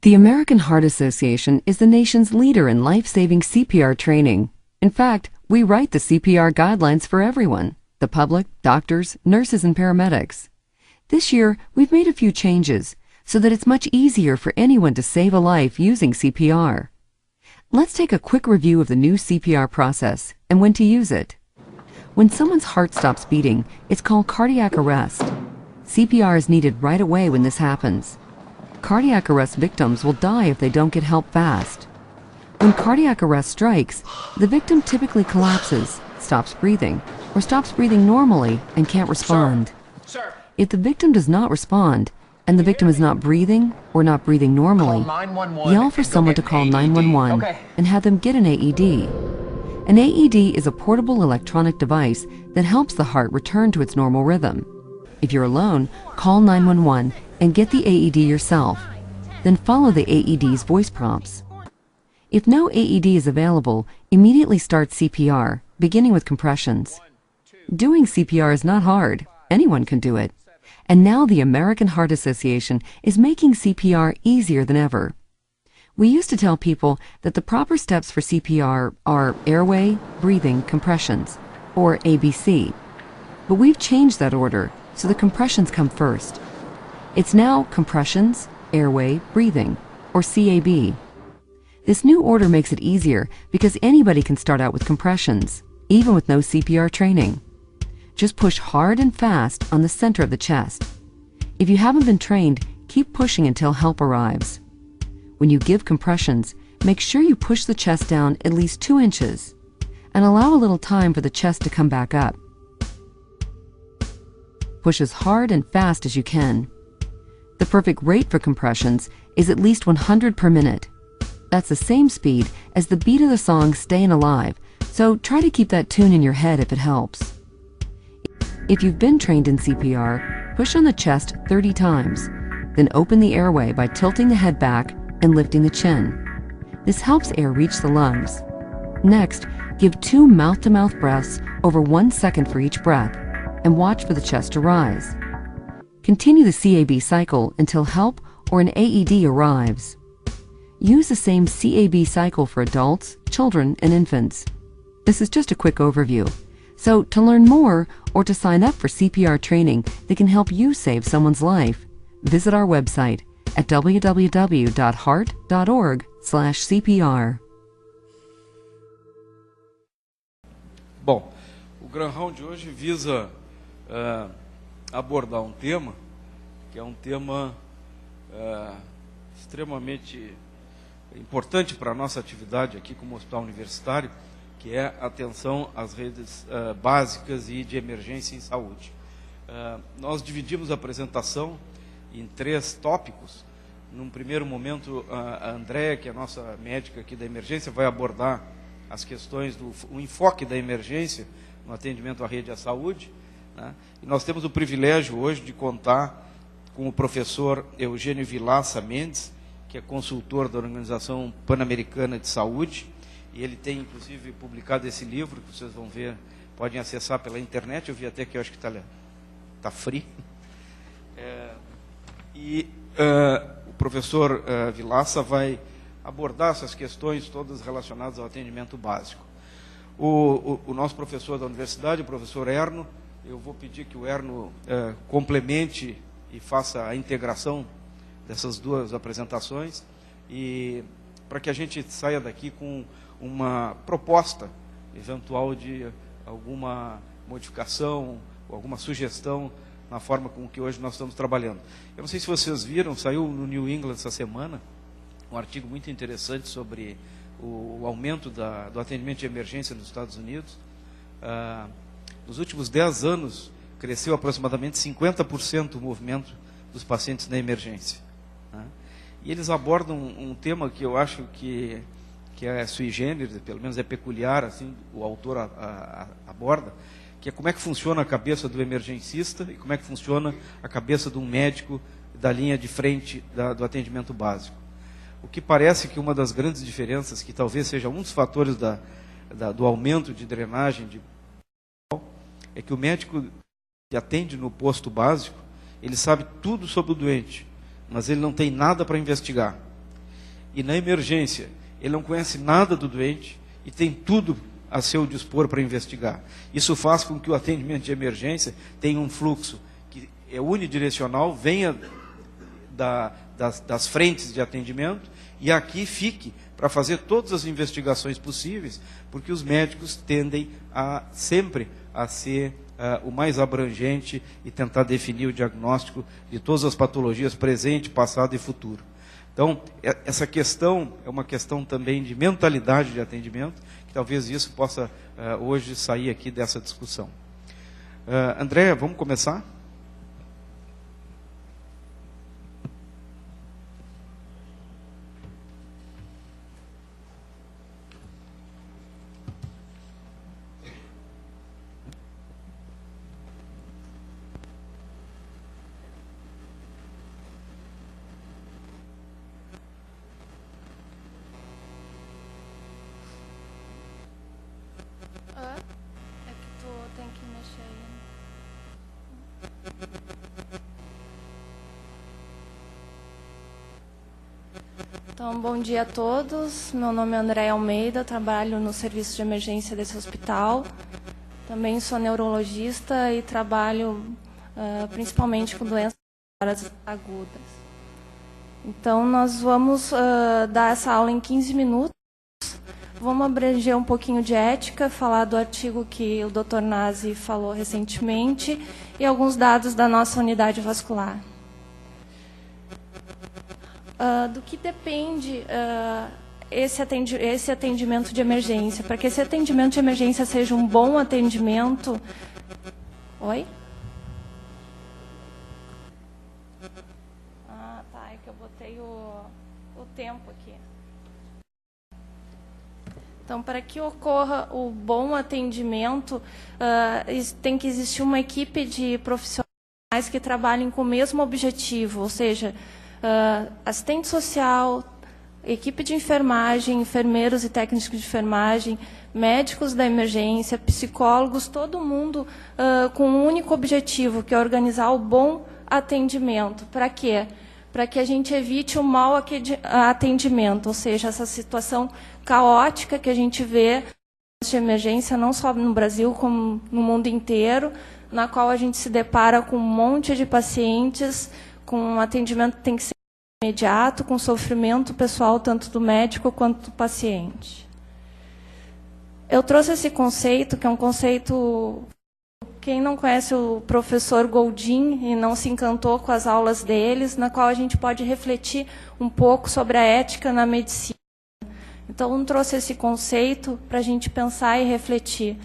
The American Heart Association is the nation's leader in life-saving CPR training. In fact, we write the CPR guidelines for everyone, the public, doctors, nurses, and paramedics. This year, we've made a few changes so that it's much easier for anyone to save a life using CPR. Let's take a quick review of the new CPR process and when to use it. When someone's heart stops beating, it's called cardiac arrest. CPR is needed right away when this happens. Cardiac arrest victims will die if they don't get help fast. When cardiac arrest strikes, the victim typically collapses, stops breathing, or stops breathing normally and can't respond. Sir. If the victim does not respond, and the victim is not breathing or not breathing normally, Call 911 yell for and go someone to get call an AED. 911 Okay. and have them get an AED. An AED is a portable electronic device that helps the heart return to its normal rhythm. If you're alone, call 911 and get the AED yourself. Then follow the AED's voice prompts. If no AED is available, immediately start CPR, beginning with compressions. Doing CPR is not hard. Anyone can do it. And now the American Heart Association is making CPR easier than ever. We used to tell people that the proper steps for CPR are airway, breathing, compressions, or ABC. But we've changed that order, so the compressions come first. It's now compressions, airway, breathing, or CAB. This new order makes it easier because anybody can start out with compressions, even with no CPR training. Just push hard and fast on the center of the chest. If you haven't been trained, keep pushing until help arrives. When you give compressions, make sure you push the chest down at least 2 inches and allow a little time for the chest to come back up. Push as hard and fast as you can. The perfect rate for compressions is at least 100 per minute. That's the same speed as the beat of the song Stayin' Alive, so try to keep that tune in your head if it helps. If you've been trained in CPR, push on the chest 30 times, then open the airway by tilting the head back and lifting the chin. This helps air reach the lungs. Next, give 2 mouth-to-mouth breaths over 1 second for each breath, and watch for the chest to rise. Continue the CAB cycle until help or an AED arrives. Use the same CAB cycle for adults, children, and infants. This is just a quick overview. So, to learn more or to sign up for CPR training that can help you save someone's life, visit our website at www.heart.org/CPR. Bom, o Gran Round de hoje visa abordar um tema que é um tema extremamente importante para a nossa atividade aqui como hospital universitário, que é a atenção às redes básicas e de emergência em saúde. Nós dividimos a apresentação em 3 tópicos. Num primeiro momento, a Andréa, que é a nossa médica aqui da emergência, vai abordar as questões do enfoque da emergência no atendimento à rede à saúde, né? E nós temos o privilégio hoje de contar com o professor Eugênio Vilaça Mendes, que é consultor da Organização Pan-Americana de Saúde, e ele tem, inclusive, publicado esse livro, que vocês vão ver, podem acessar pela internet. Eu vi até que eu acho que está free. O professor Vilaça vai abordar essas questões todas relacionadas ao atendimento básico. O nosso professor da universidade, o professor Erno, eu vou pedir que o Erno complemente e faça a integração dessas 2 apresentações, e para que a gente saia daqui com uma proposta eventual de alguma modificação ou alguma sugestão na forma com que hoje nós estamos trabalhando. Eu não sei se vocês viram, saiu no New England essa semana um artigo muito interessante sobre o aumento do atendimento de emergência nos Estados Unidos. Nos últimos 10 anos, cresceu aproximadamente 50% o movimento dos pacientes na emergência, né? E eles abordam um tema que eu acho que é sui generis, pelo menos é peculiar, assim, o autor aborda, que é como é que funciona a cabeça do emergencista e como é que funciona a cabeça de um médico da linha de frente do atendimento básico. O que parece que uma das grandes diferenças, que talvez seja um dos fatores do aumento de drenagem é que o médico que atende no posto básico, ele sabe tudo sobre o doente, mas ele não tem nada para investigar. e na emergência ele não conhece nada do doente e tem tudo a seu dispor para investigar. Isso faz com que o atendimento de emergência tenha um fluxo que é unidirecional, venha das frentes de atendimento e aqui fique para fazer todas as investigações possíveis, porque os médicos tendem sempre a ser o mais abrangente e tentar definir o diagnóstico de todas as patologias presente, passado e futuro. Então, essa questão é uma questão também de mentalidade de atendimento, que talvez isso possa hoje sair aqui dessa discussão. Andréa, vamos começar? É que tu tem que mexer aí. Então, bom dia a todos. Meu nome é Andréa Almeida, trabalho no serviço de emergência desse hospital. Também sou neurologista e trabalho principalmente com doenças agudas. Então, nós vamos dar essa aula em 15 minutos. Vamos abranger um pouquinho de ética, falar do artigo que o Dr. Nazi falou recentemente e alguns dados da nossa unidade vascular. Do que depende esse atendimento de emergência? Para que esse atendimento de emergência seja um bom atendimento... Oi? Tá, é que eu botei o tempo aqui. Então, para que ocorra o bom atendimento, tem que existir uma equipe de profissionais que trabalhem com o mesmo objetivo, ou seja, assistente social, equipe de enfermagem, enfermeiros e técnicos de enfermagem, médicos da emergência, psicólogos, todo mundo com um único objetivo, que é organizar o bom atendimento. Para quê? Para que a gente evite o mau atendimento, ou seja, essa situação caótica que a gente vê de emergência, não só no Brasil, como no mundo inteiro, na qual a gente se depara com um monte de pacientes, com um atendimento que tem que ser imediato, com sofrimento pessoal, tanto do médico quanto do paciente. Eu trouxe esse conceito, que é um conceito... Quem não conhece o professor Goldin e não se encantou com as aulas deles, na qual a gente pode refletir um pouco sobre a ética na medicina. Então, eu trouxe esse conceito para a gente pensar e refletir.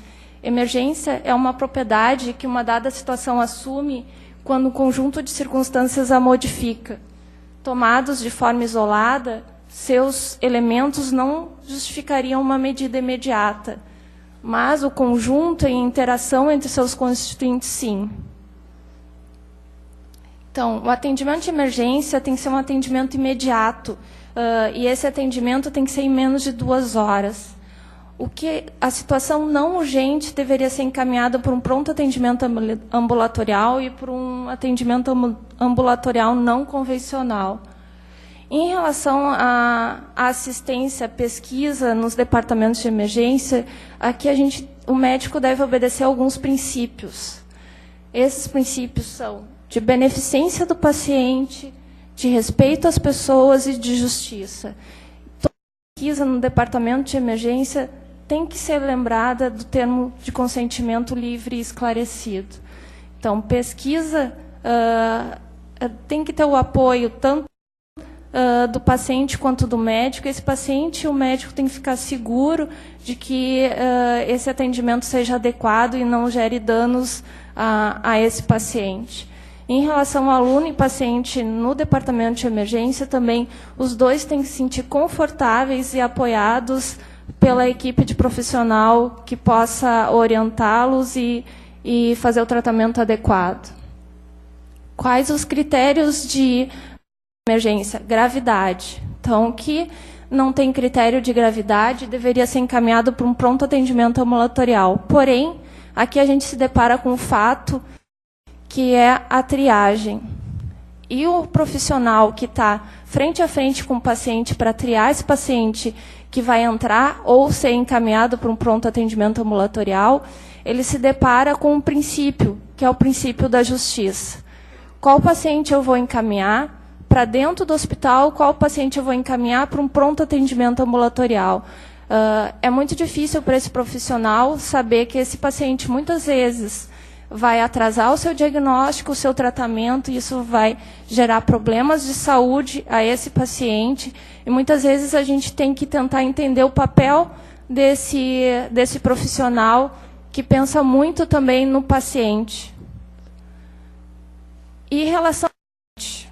Emergência é uma propriedade que uma dada situação assume quando um conjunto de circunstâncias a modifica. Tomados de forma isolada, seus elementos não justificariam uma medida imediata, mas o conjunto e a interação entre seus constituintes, sim. Então, o atendimento de emergência tem que ser um atendimento imediato, e esse atendimento tem que ser em menos de 2 horas. A situação não urgente deveria ser encaminhada por um pronto atendimento ambulatorial e por um atendimento ambulatorial não convencional. Em relação à assistência, pesquisa nos departamentos de emergência, aqui o médico deve obedecer a alguns princípios. Esses princípios são de beneficência do paciente, de respeito às pessoas e de justiça. Toda pesquisa no departamento de emergência tem que ser lembrada do termo de consentimento livre e esclarecido. Então, pesquisa tem que ter o apoio tanto do paciente quanto do médico. Esse paciente e o médico tem que ficar seguro de que esse atendimento seja adequado e não gere danos a esse paciente. Em relação ao aluno e paciente no departamento de emergência, também os dois têm que se sentir confortáveis e apoiados pela equipe de profissional que possa orientá-los e fazer o tratamento adequado. Quais os critérios de emergência? Gravidade. Então, o que não tem critério de gravidade deveria ser encaminhado para um pronto atendimento ambulatorial. Porém, aqui a gente se depara com o fato que é a triagem. E o profissional que está frente a frente com o paciente para triar esse paciente que vai entrar ou ser encaminhado para um pronto atendimento ambulatorial, ele se depara com um princípio, que é o princípio da justiça. Qual paciente eu vou encaminhar para dentro do hospital, qual paciente eu vou encaminhar para um pronto atendimento ambulatorial? É muito difícil para esse profissional saber que esse paciente, muitas vezes, vai atrasar o seu diagnóstico, o seu tratamento, e isso vai gerar problemas de saúde a esse paciente. E muitas vezes a gente tem que tentar entender o papel desse profissional que pensa muito também no paciente. E em relação ao paciente,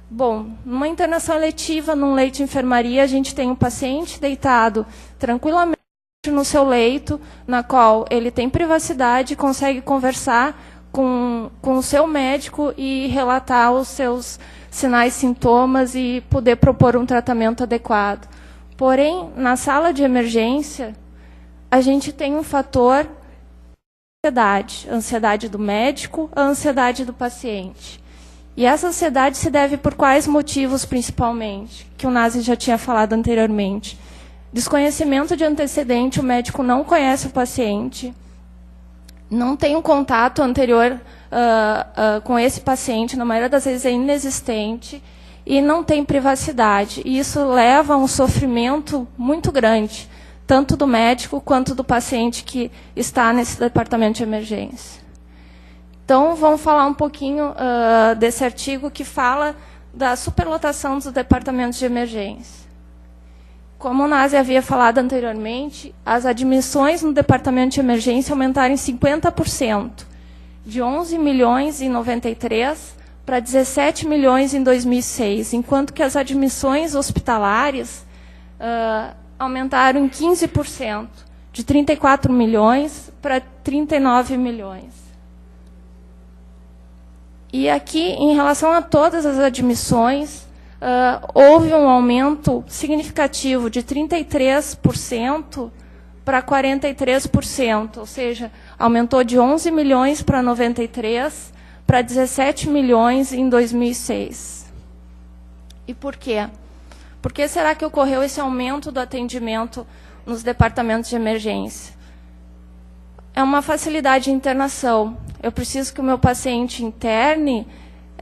bom, numa internação eletiva, num leito de enfermaria, a gente tem um paciente deitado tranquilamente no seu leito, na qual ele tem privacidade, consegue conversar com o seu médico e relatar os seus sinais, sintomas e poder propor um tratamento adequado. Porém, na sala de emergência, a gente tem um fator ansiedade, a ansiedade do médico, a ansiedade do paciente. E essa ansiedade se deve por quais motivos, principalmente? Que o Nazi já tinha falado anteriormente. Desconhecimento de antecedente, o médico não conhece o paciente, não tem um contato anterior com esse paciente, na maioria das vezes é inexistente, e não tem privacidade. E isso leva a um sofrimento muito grande, tanto do médico quanto do paciente que está nesse departamento de emergência. Então, vamos falar um pouquinho desse artigo que fala da superlotação dos departamentos de emergência. Como o Nazi havia falado anteriormente, as admissões no departamento de emergência aumentaram em 50%, de 11 milhões em 93 para 17 milhões em 2006, enquanto que as admissões hospitalares aumentaram em 15%, de 34 milhões para 39 milhões. E aqui, em relação a todas as admissões, houve um aumento significativo de 33% para 43%, ou seja, aumentou de 11 milhões para 93 para 17 milhões em 2006. E por quê? Por que será que ocorreu esse aumento do atendimento nos departamentos de emergência? É uma facilidade de internação. Eu preciso que o meu paciente interne.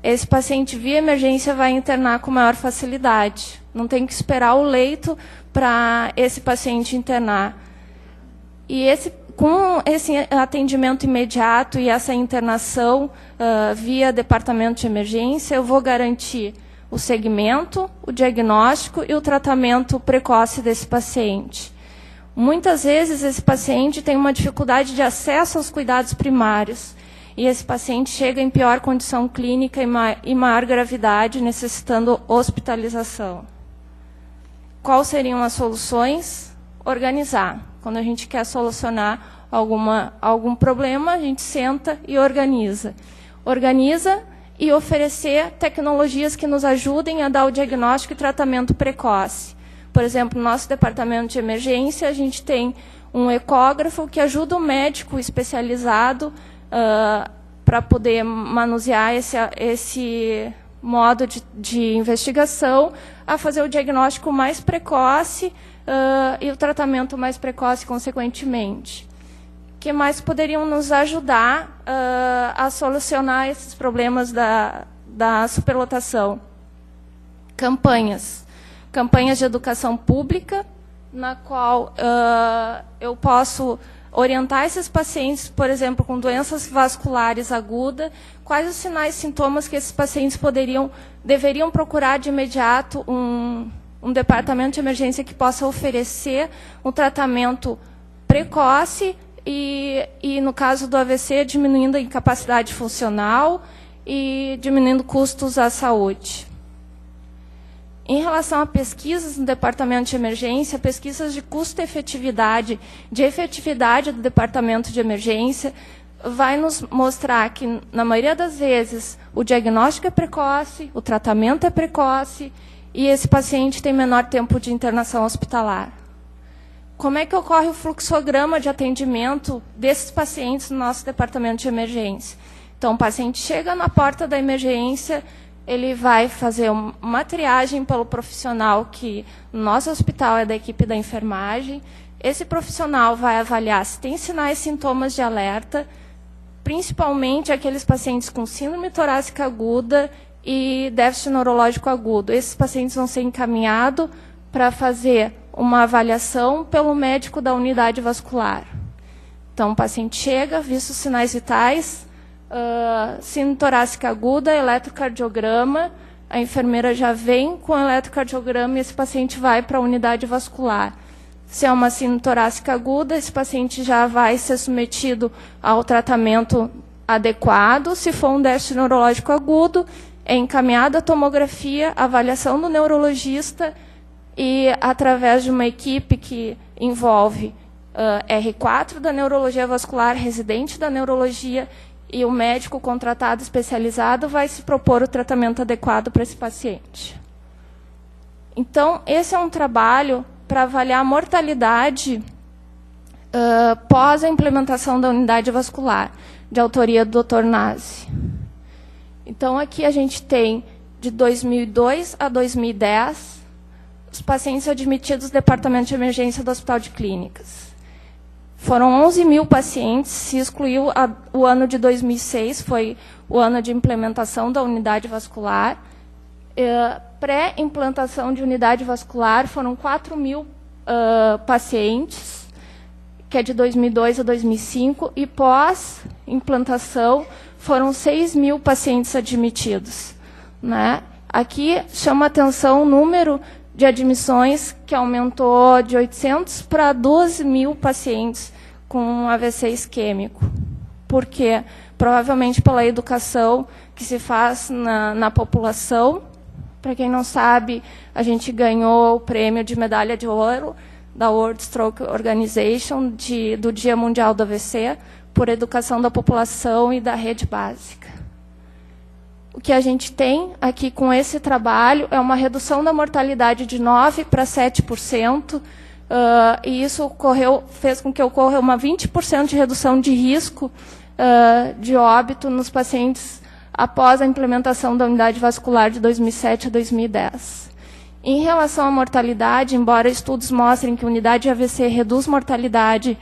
Esse paciente via emergência vai internar com maior facilidade. Não tem que esperar o leito para esse paciente internar. E com esse atendimento imediato e essa internação via departamento de emergência, eu vou garantir o segmento, o diagnóstico e o tratamento precoce desse paciente. Muitas vezes esse paciente tem uma dificuldade de acesso aos cuidados primários. E esse paciente chega em pior condição clínica e maior gravidade, necessitando hospitalização. Quais seriam as soluções? Organizar. Quando a gente quer solucionar algum problema, a gente senta e organiza. Organiza e oferecer tecnologias que nos ajudem a dar o diagnóstico e tratamento precoce. Por exemplo, no nosso departamento de emergência, a gente tem um ecógrafo que ajuda o médico especializado para poder manusear esse modo de investigação, a fazer o diagnóstico mais precoce e o tratamento mais precoce, consequentemente. O que mais poderiam nos ajudar a solucionar esses problemas da superlotação? Campanhas. Campanhas de educação pública, na qual eu posso orientar esses pacientes, por exemplo, com doenças vasculares agudas, quais os sinais e sintomas que esses pacientes deveriam procurar de imediato um departamento de emergência que possa oferecer um tratamento precoce e no caso do AVC, diminuindo a incapacidade funcional e diminuindo custos à saúde. Em relação a pesquisas no departamento de emergência, pesquisas de custo-efetividade, de efetividade do departamento de emergência, vai nos mostrar que, na maioria das vezes, o diagnóstico é precoce, o tratamento é precoce e esse paciente tem menor tempo de internação hospitalar. Como é que ocorre o fluxograma de atendimento desses pacientes no nosso departamento de emergência? Então, o paciente chega na porta da emergência, ele vai fazer uma triagem pelo profissional que no nosso hospital é da equipe da enfermagem. Esse profissional vai avaliar se tem sinais e sintomas de alerta, principalmente aqueles pacientes com síndrome torácica aguda e déficit neurológico agudo. Esses pacientes vão ser encaminhados para fazer uma avaliação pelo médico da unidade vascular. Então, o paciente chega, visto os sinais vitais, síndrome torácica aguda, eletrocardiograma, a enfermeira já vem com o eletrocardiograma e esse paciente vai para a unidade vascular. Se é uma síndrome torácica aguda, esse paciente já vai ser submetido ao tratamento adequado. Se for um déficit neurológico agudo, é encaminhada a tomografia, a avaliação do neurologista e, através de uma equipe que envolve R4 da neurologia vascular, residente da neurologia e o médico contratado especializado, vai se propor o tratamento adequado para esse paciente. Então, esse é um trabalho para avaliar a mortalidade pós a implementação da unidade vascular, de autoria do Dr. Nazi. Então, aqui a gente tem, de 2002 a 2010, os pacientes admitidos no departamento de emergência do Hospital de Clínicas. Foram 11 mil pacientes, se excluiu o ano de 2006, foi o ano de implementação da unidade vascular. Pré-implantação de unidade vascular, foram 4 mil pacientes, que é de 2002 a 2005, e pós-implantação foram 6 mil pacientes admitidos, né? Aqui chama atenção o número de admissões, que aumentou de 800 para 12 mil pacientes com AVC isquêmico. Por quê? Provavelmente pela educação que se faz na população. Para quem não sabe, a gente ganhou o prêmio de medalha de ouro da World Stroke Organization do Dia Mundial do AVC, por educação da população e da rede básica. O que a gente tem aqui com esse trabalho é uma redução da mortalidade de 9% para 7%, e isso fez com que ocorra uma 20% de redução de risco de óbito nos pacientes após a implementação da unidade vascular de 2007 a 2010. Em relação à mortalidade, embora estudos mostrem que a unidade de AVC reduz mortalidade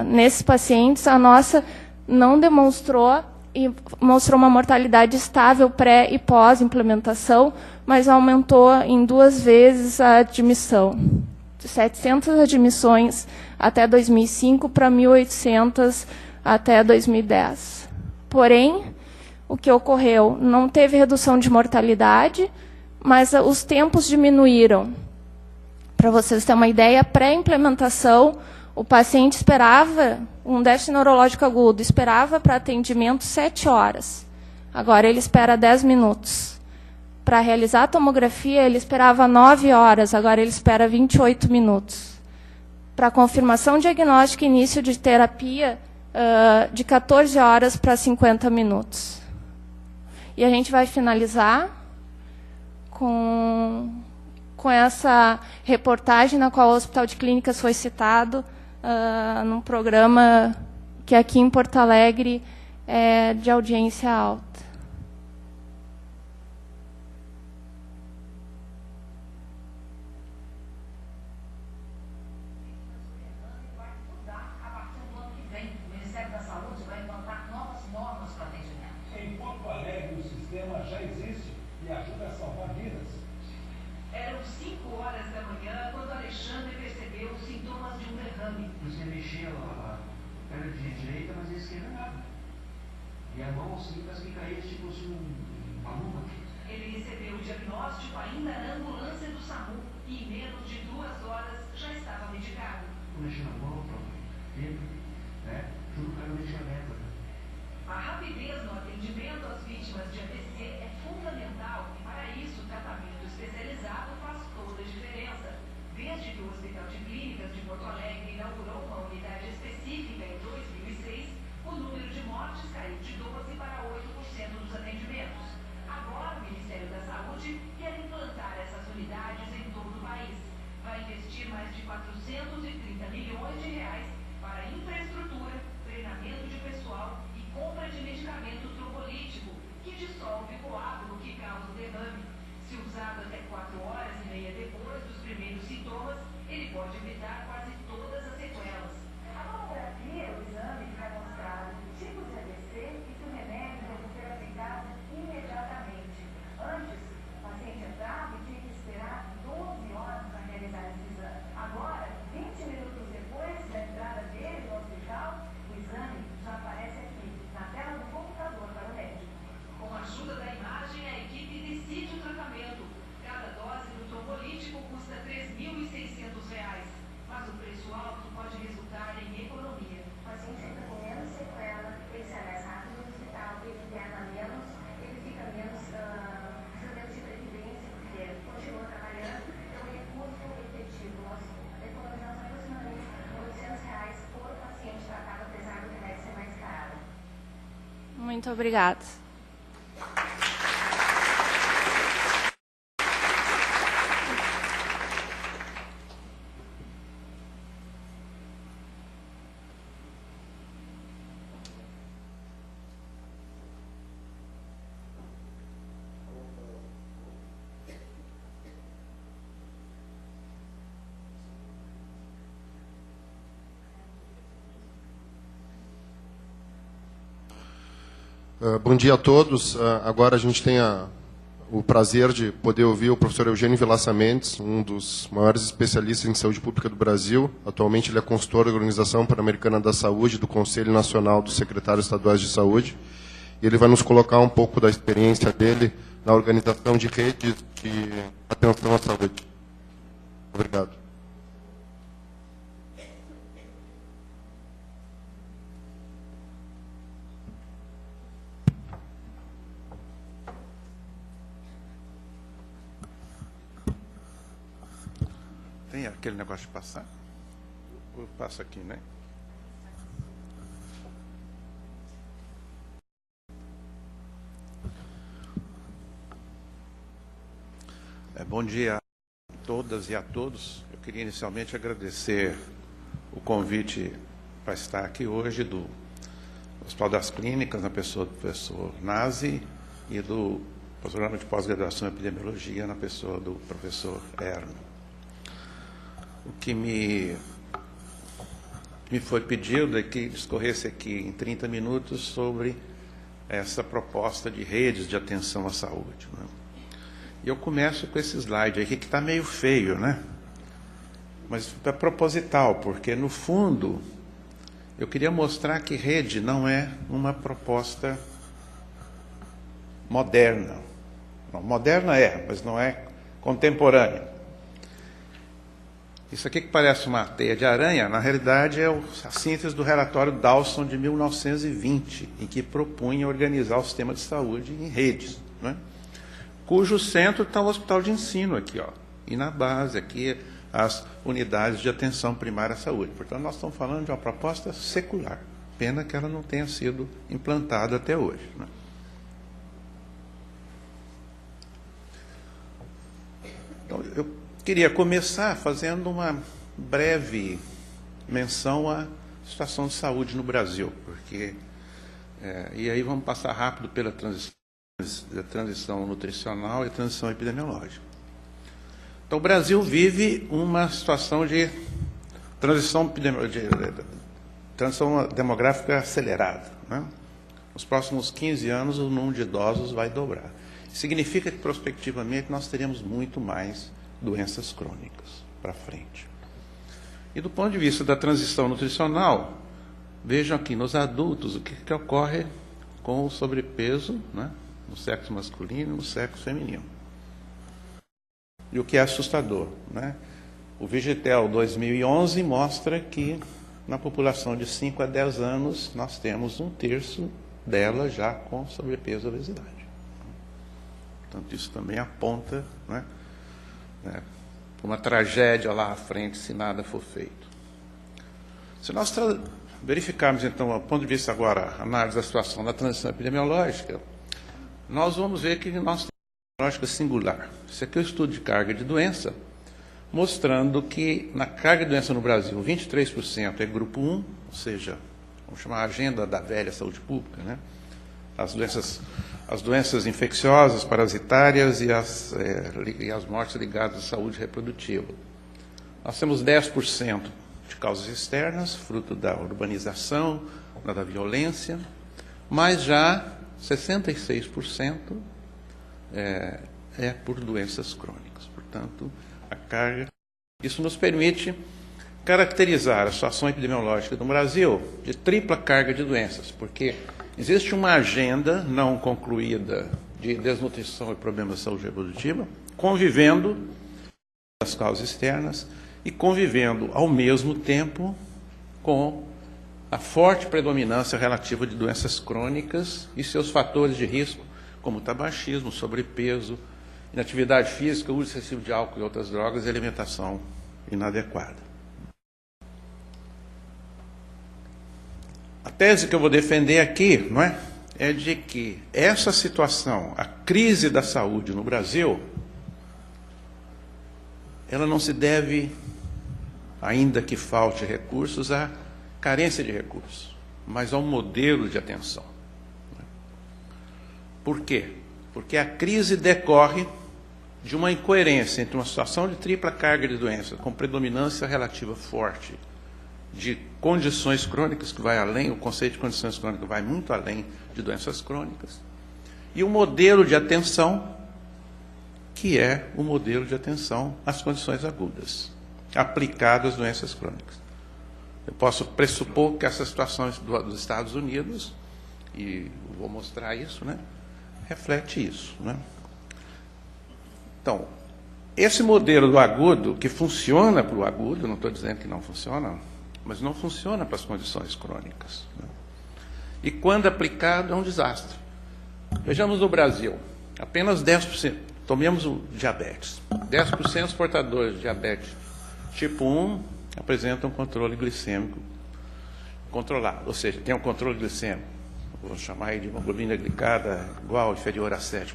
nesses pacientes, a nossa não demonstrou, e mostrou uma mortalidade estável pré e pós-implementação, mas aumentou em 2 vezes a admissão, de 700 admissões até 2005 para 1.800 até 2010. Porém, o que ocorreu? Não teve redução de mortalidade, mas os tempos diminuíram. Para vocês terem uma ideia, pré-implementação, o paciente esperava, um déficit neurológico agudo, esperava para atendimento 7 horas. Agora ele espera 10 minutos. Para realizar a tomografia, ele esperava 9 horas, agora ele espera 28 minutos. Para confirmação diagnóstica e início de terapia, de 14 horas para 50 minutos. E a gente vai finalizar com essa reportagem na qual o Hospital de Clínicas foi citado, num programa que aqui em Porto Alegre é de audiência alta. E a mão assim parece que caía tipo assim uma luva. Ele recebeu o diagnóstico ainda na ambulância do SAMU e em menos de 2 horas já estava medicado. Mexendo na mão, tempo, né? Tudo caiu no medicamento. A rapidez no atendimento às vítimas de AVC é fundamental e para isso o tratamento especializado faz toda a diferença. Desde que o Hospital de Clínicas de Porto Alegre inaugurou uma unidade específica em 2006, o número de mortes caiu de 12% para 8% dos atendimentos. Agora, o Ministério da Saúde quer implantar essas unidades em todo o país. Vai investir mais de 430 milhões de reais para infraestrutura, treinamento de pessoal e compra de medicamentos trombolíticos, Muito obrigada. Bom dia a todos. Agora a gente tem o prazer de poder ouvir o professor Eugênio Vilaça Mendes, um dos maiores especialistas em saúde pública do Brasil. Atualmente ele é consultor da Organização Pan-Americana da Saúde, do Conselho Nacional dos Secretários Estaduais de Saúde. E ele vai nos colocar um pouco da experiência dele na organização de redes de atenção à saúde. Obrigado. Tem aquele negócio de passar? Eu passo aqui, né? Bom dia a todas e a todos. Eu queria inicialmente agradecer o convite para estar aqui hoje do Hospital das Clínicas, na pessoa do professor Nazi, e do programa de pós-graduação em epidemiologia, na pessoa do professor Erno. O que me foi pedido é que discorresse aqui em 30 minutos sobre essa proposta de redes de atenção à saúde, né? E eu começo com esse slide aqui, que está meio feio, né? Mas é proposital, porque, no fundo, eu queria mostrar que rede não é uma proposta moderna. Não, moderna é, mas não é contemporânea. Isso aqui que parece uma teia de aranha, na realidade é a síntese do relatório Dawson de 1920, em que propunha organizar o sistema de saúde em redes, né? Cujo centro está o hospital de ensino aqui, ó, e na base aqui as unidades de atenção primária à saúde. Portanto, nós estamos falando de uma proposta secular, pena que ela não tenha sido implantada até hoje, né? Então, eu queria começar fazendo uma breve menção à situação de saúde no Brasil, porque e aí vamos passar rápido pela transição nutricional e transição epidemiológica. Então, o Brasil vive uma situação de transição demográfica acelerada, né? Nos próximos 15 anos, o número de idosos vai dobrar. Significa que, prospectivamente, nós teremos muito mais doenças crônicas para frente. E do ponto de vista da transição nutricional, vejam aqui nos adultos o que ocorre com o sobrepeso, né, no sexo masculino e no sexo feminino. E o que é assustador, né? O Vigitel 2011 mostra que na população de 5 a 10 anos nós temos 1/3 dela já com sobrepeso e obesidade. Portanto, isso também aponta, né, uma tragédia lá à frente se nada for feito. Se nós verificarmos, então, do ponto de vista agora, a análise da situação da transição epidemiológica, nós vamos ver que nós temos uma lógica singular. Isso aqui é o estudo de carga de doença, mostrando que na carga de doença no Brasil, 23% é grupo 1, ou seja, vamos chamar a agenda da velha saúde pública, né? As doenças infecciosas, parasitárias e as mortes ligadas à saúde reprodutiva. Nós temos 10% de causas externas, fruto da urbanização, da violência, mas já 66% é por doenças crônicas. Portanto, a carga... Isso nos permite caracterizar a situação epidemiológica do Brasil de tripla carga de doenças, porque existe uma agenda não concluída de desnutrição e problemas de saúde reprodutiva, convivendo com as causas externas e convivendo ao mesmo tempo com a forte predominância relativa de doenças crônicas e seus fatores de risco, como tabagismo, sobrepeso, inatividade física, uso excessivo de álcool e outras drogas e alimentação inadequada. A tese que eu vou defender aqui, não é é de que essa situação, a crise da saúde no Brasil, ela não se deve, ainda que falte recursos, à carência de recursos, mas ao modelo de atenção. Por quê? Porque a crise decorre de uma incoerência entre uma situação de tripla carga de doença, com predominância relativa forte de condições crônicas, que vai além, o conceito de condições crônicas vai muito além de doenças crônicas, e o modelo de atenção, que é o modelo de atenção às condições agudas, aplicado às doenças crônicas. Eu posso pressupor que essa situação dos Estados Unidos, e vou mostrar isso, né, reflete isso, né? Então, esse modelo do agudo, que funciona para o agudo, não estou dizendo que não funciona, mas não funciona para as condições crônicas, né? E quando aplicado, é um desastre. Vejamos no Brasil, apenas 10%, tomemos o diabetes, 10% dos portadores de diabetes tipo 1 apresentam controle glicêmico controlado, ou seja, tem um controle glicêmico, vou chamar aí de hemoglobina glicada igual ou inferior a 7%.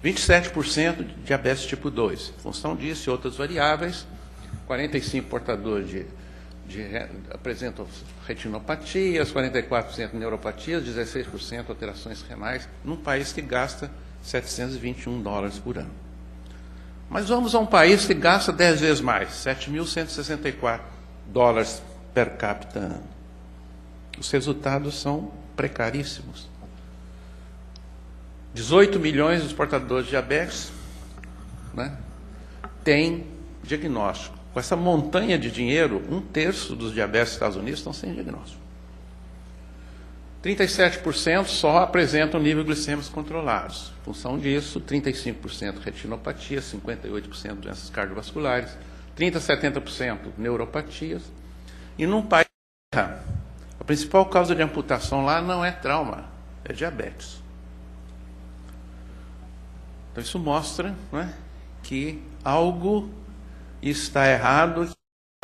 27% de diabetes tipo 2. Em função disso e outras variáveis, 45% portadores apresentam retinopatias, 44% neuropatias, 16% alterações renais, num país que gasta $721 por ano. Mas vamos a um país que gasta 10 vezes mais, $7.164 per capita ano. Os resultados são precaríssimos. 18 milhões dos portadores de diabetes, né, têm diagnóstico. Com essa montanha de dinheiro, 1/3 dos diabetes dos Estados Unidos estão sem diagnóstico. 37% só apresentam nível glicêmicos controlados. Em função disso, 35% retinopatia, 58% doenças cardiovasculares, 30% a 70% neuropatias. E num país, a principal causa de amputação lá não é trauma, é diabetes. Então isso mostra, né, que algo está errado, que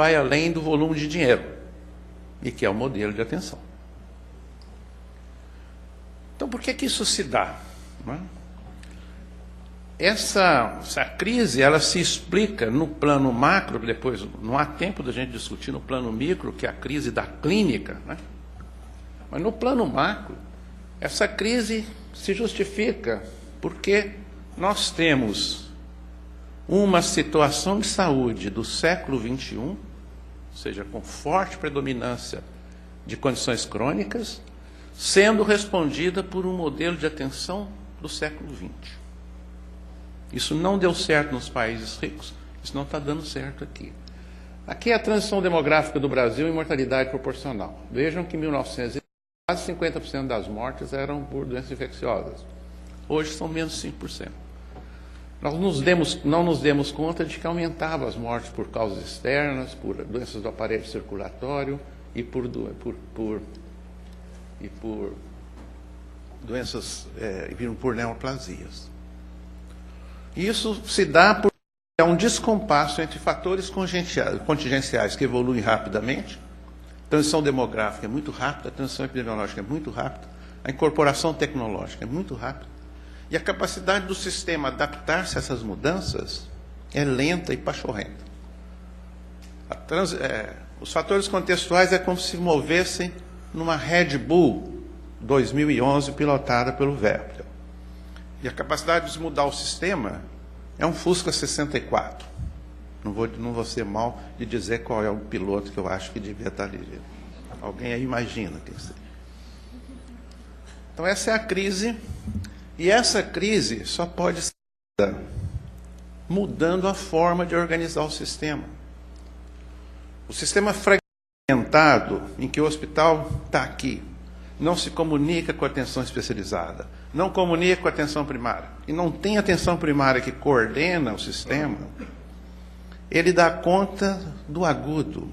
vai além do volume de dinheiro, e que é o modelo de atenção. Então, por que isso se dá? Né? Essa crise, ela se explica no plano macro, que depois não há tempo da gente discutir no plano micro, que é a crise da clínica, né? Mas no plano macro, essa crise se justifica porque nós temos uma situação de saúde do século XXI, ou seja, com forte predominância de condições crônicas, sendo respondida por um modelo de atenção do século XX. Isso não deu certo nos países ricos, isso não está dando certo aqui. Aqui é a transição demográfica do Brasil em mortalidade proporcional. Vejam que em 1900, quase 50% das mortes eram por doenças infecciosas. Hoje são menos 5%. Nós não nos demos conta de que aumentava as mortes por causas externas, por doenças do aparelho circulatório e por doenças por neoplasias. Isso se dá por um descompasso entre fatores contingenciais que evoluem rapidamente, a transição demográfica é muito rápida, a transição epidemiológica é muito rápida, a incorporação tecnológica é muito rápida, e a capacidade do sistema adaptar-se a essas mudanças é lenta e pachorrenta. Os fatores contextuais é como se movessem numa Red Bull 2011 pilotada pelo Vettel. E a capacidade de mudar o sistema é um Fusca 64. Não vou ser mal de dizer qual é o piloto que eu acho que devia estar ali. Alguém aí imagina quem seja. Então essa é a crise, e essa crise só pode ser mudando a forma de organizar o sistema. O sistema fragmentado, em que o hospital está aqui, não se comunica com a atenção especializada, não comunica com a atenção primária, e não tem atenção primária que coordena o sistema, ele dá conta do agudo,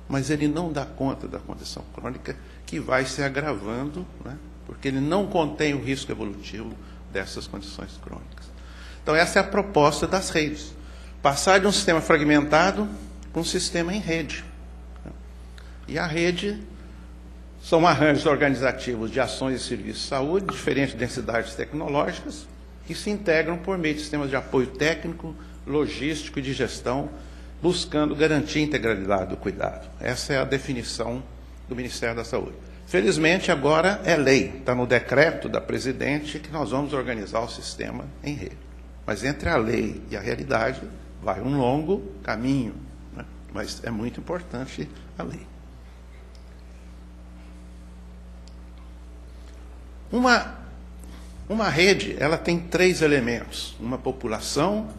mas ele não dá conta da condição crônica, que vai se agravando, né, porque ele não contém o risco evolutivo dessas condições crônicas. Então, essa é a proposta das redes. Passar de um sistema fragmentado para um sistema em rede. E a rede São arranjos organizativos de ações e serviços de saúde, diferentes densidades tecnológicas, que se integram por meio de sistemas de apoio técnico, logístico e de gestão, buscando garantir a integralidade do cuidado. Essa é a definição do Ministério da Saúde. Felizmente, agora é lei, está no decreto da presidente que nós vamos organizar o sistema em rede. Mas entre a lei e a realidade vai um longo caminho, né? Mas é muito importante a lei. Uma rede, ela tem 3 elementos: uma população,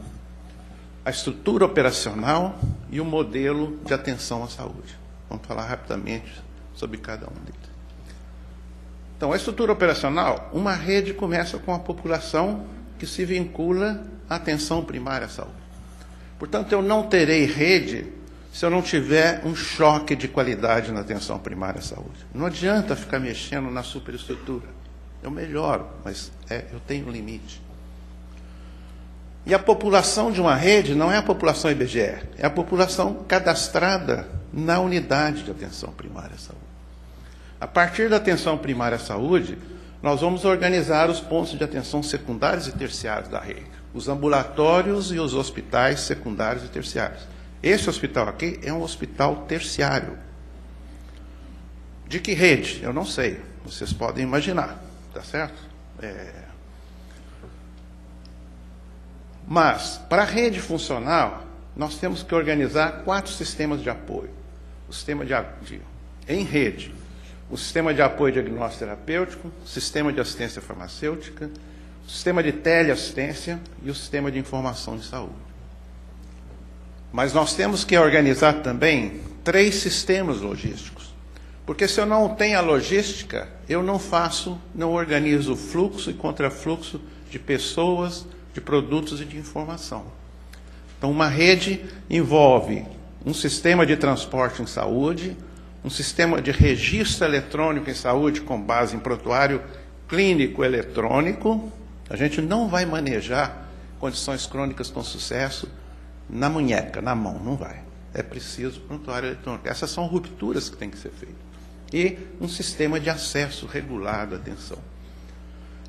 a estrutura operacional e o modelo de atenção à saúde. Vamos falar rapidamente sobre cada um deles. Então, a estrutura operacional, uma rede começa com a população que se vincula à atenção primária à saúde. Portanto, eu não terei rede se eu não tiver um choque de qualidade na atenção primária à saúde. Não adianta ficar mexendo na superestrutura. Eu melhoro, mas eu tenho um limite. E a população de uma rede não é a população IBGE, é a população cadastrada na unidade de atenção primária à saúde. A partir da atenção primária à saúde, nós vamos organizar os pontos de atenção secundários e terciários da rede, os ambulatórios e os hospitais secundários e terciários. Esse hospital aqui é um hospital terciário. De que rede? Eu não sei, vocês podem imaginar, tá certo? Mas, para a rede funcional, nós temos que organizar 4 sistemas de apoio. O sistema em rede, o sistema de apoio diagnóstico terapêutico, o sistema de assistência farmacêutica, o sistema de teleassistência e o sistema de informação de saúde. Mas nós temos que organizar também 3 sistemas logísticos. Porque se eu não tenho a logística, eu não organizo o fluxo e contrafluxo de pessoas, de produtos e de informação. Então, uma rede envolve um sistema de transporte em saúde, um sistema de registro eletrônico em saúde com base em prontuário clínico eletrônico. A gente não vai manejar condições crônicas com sucesso na munheca, na mão, não vai. É preciso prontuário eletrônico. Essas são rupturas que têm que ser feitas. E um sistema de acesso regulado à atenção.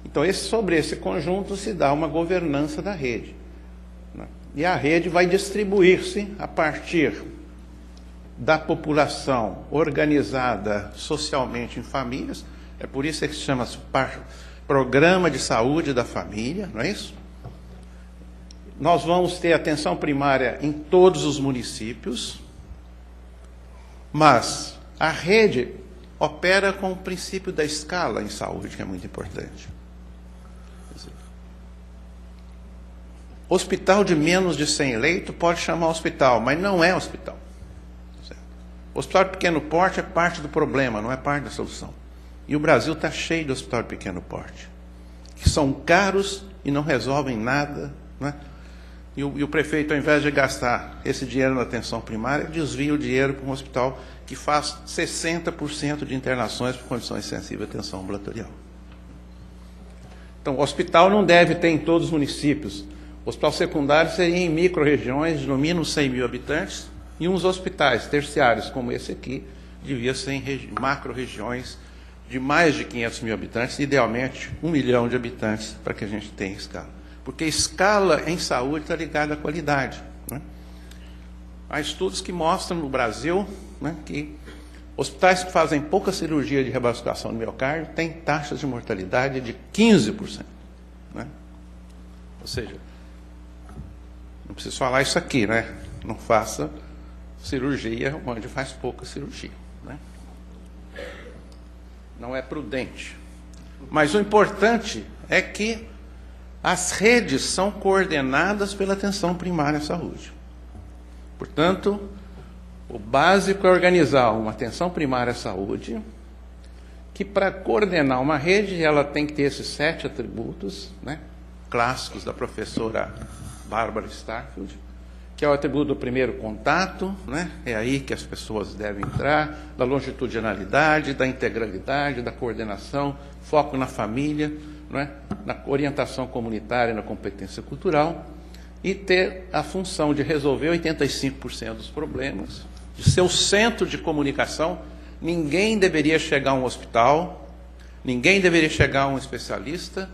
Então, sobre esse conjunto se dá uma governança da rede. E a rede vai distribuir-se a partir da população organizada socialmente em famílias. É por isso que se chama Programa de Saúde da Família, não é isso? Nós vamos ter atenção primária em todos os municípios, mas a rede opera com o princípio da escala em saúde, que é muito importante. Hospital de menos de 100 leitos pode chamar hospital, mas não é hospital. Certo? Hospital de pequeno porte é parte do problema, não é parte da solução. E o Brasil está cheio de hospital de pequeno porte, que são caros e não resolvem nada, não é? E o prefeito, ao invés de gastar esse dinheiro na atenção primária, desvia o dinheiro para um hospital que faz 60% de internações por condições sensíveis à atenção ambulatorial. Então, o hospital não deve ter em todos os municípios. O hospital secundário seria em micro-regiões de no mínimo 100 mil habitantes, e uns hospitais terciários, como esse aqui, devia ser em macro-regiões de mais de 500 mil habitantes, idealmente 1 milhão de habitantes, para que a gente tenha escala. Porque escala em saúde está ligada à qualidade. Né? Há estudos que mostram no Brasil, né, que hospitais que fazem pouca cirurgia de revascularização do miocárdio têm taxas de mortalidade de 15%. Né? Ou seja, não preciso falar isso aqui, né? Não faça cirurgia onde faz pouca cirurgia. Né? Não é prudente. Mas o importante é que as redes são coordenadas pela atenção primária à saúde. Portanto, o básico é organizar uma atenção primária à saúde, que para coordenar uma rede, ela tem que ter esses 7 atributos, né, clássicos da professora Bárbara Starfield, que é o atributo do primeiro contato, né, é aí que as pessoas devem entrar, da longitudinalidade, da integralidade, da coordenação, foco na família, né, na orientação comunitária e na competência cultural, e ter a função de resolver 85% dos problemas, de ser o centro de comunicação, Ninguém deveria chegar a um hospital, ninguém deveria chegar a um especialista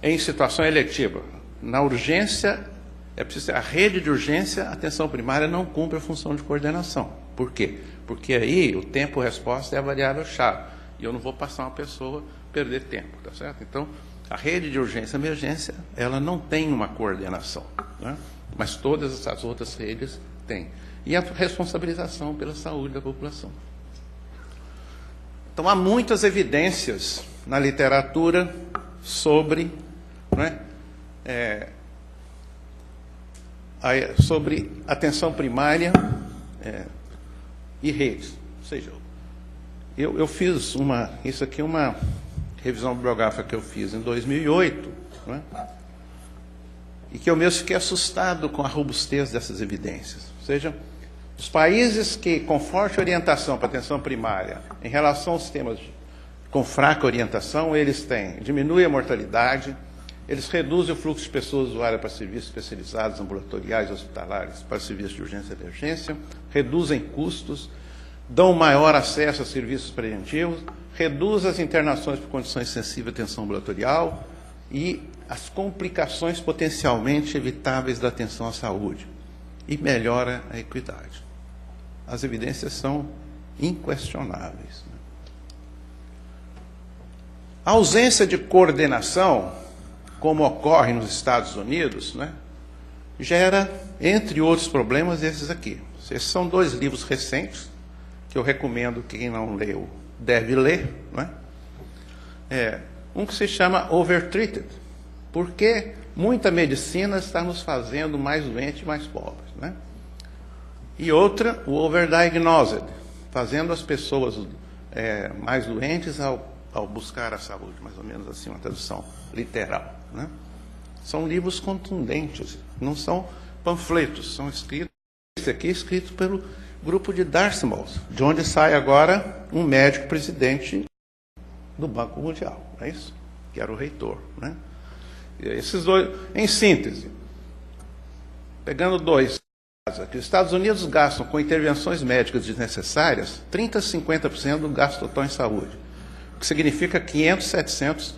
em situação eletiva. Na urgência, é preciso, a rede de urgência, a atenção primária não cumpre a função de coordenação. Por quê? Porque aí o tempo-resposta é a variável-chave. E eu não vou passar uma pessoa perder tempo, tá certo? Então, a rede de urgência e emergência, ela não tem uma coordenação, né? Mas todas as outras redes têm. E a responsabilização pela saúde da população. Então, há muitas evidências na literatura sobre, né, sobre atenção primária e redes. Ou seja, eu fiz isso aqui é uma revisão bibliográfica que eu fiz em 2008, né, e que eu mesmo fiquei assustado com a robustez dessas evidências. Ou seja, os países que, com forte orientação para a atenção primária, em relação aos sistemas com fraca orientação, eles diminuem a mortalidade, eles reduzem o fluxo de pessoas usuárias para serviços especializados, ambulatoriais, hospitalares, para serviços de urgência e emergência, reduzem custos, dão maior acesso a serviços preventivos, reduz as internações por condições sensíveis à atenção ambulatorial e as complicações potencialmente evitáveis da atenção à saúde e melhora a equidade. As evidências são inquestionáveis. A ausência de coordenação, como ocorre nos Estados Unidos, né, gera, entre outros problemas, esses aqui. Esses são 2 livros recentes, que eu recomendo que quem não leu deve ler, né? Um que se chama Overtreated, porque muita medicina está nos fazendo mais doentes e mais pobres, né? E outra, o Overdiagnosed, fazendo as pessoas mais doentes ao buscar a saúde, mais ou menos assim, uma tradução literal, né? São livros contundentes, não são panfletos, são escritos, esse aqui é escrito pelo grupo de Dartmouth, de onde sai agora um médico presidente do Banco Mundial, não é isso? Que era o reitor, né? E esses 2, em síntese, pegando 2, que os Estados Unidos gastam com intervenções médicas desnecessárias 30% a 50% do gasto total em saúde, o que significa 500, 700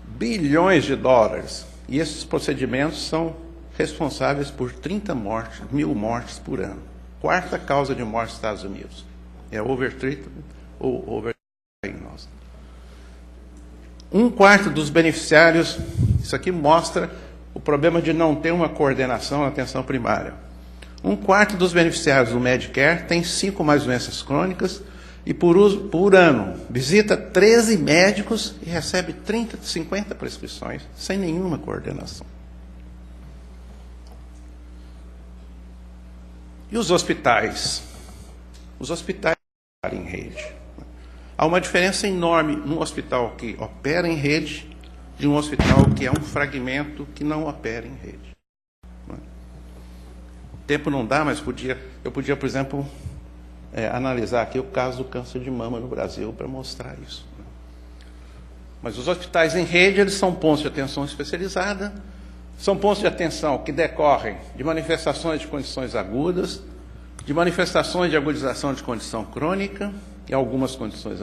bilhões de dólares. E esses procedimentos são responsáveis por 30.000 mortes por ano. 4ª causa de morte nos Estados Unidos é overtreatment ou overdiagnosis. 1/4 dos beneficiários, isso aqui mostra o problema de não ter uma coordenação na atenção primária. 1/4 dos beneficiários do Medicare tem 5 ou mais doenças crônicas e por ano visita 13 médicos e recebe 30, 50 prescrições sem nenhuma coordenação. E os hospitais? Os hospitais operam em rede. Há uma diferença enorme num hospital que opera em rede de um hospital que é um fragmento que não opera em rede. O tempo não dá, mas eu podia, por exemplo, analisar aqui o caso do câncer de mama no Brasil para mostrar isso. Mas os hospitais em rede, eles são pontos de atenção especializada, são pontos de atenção que decorrem de manifestações de condições agudas, de manifestações de agudização de condição crônica e algumas condições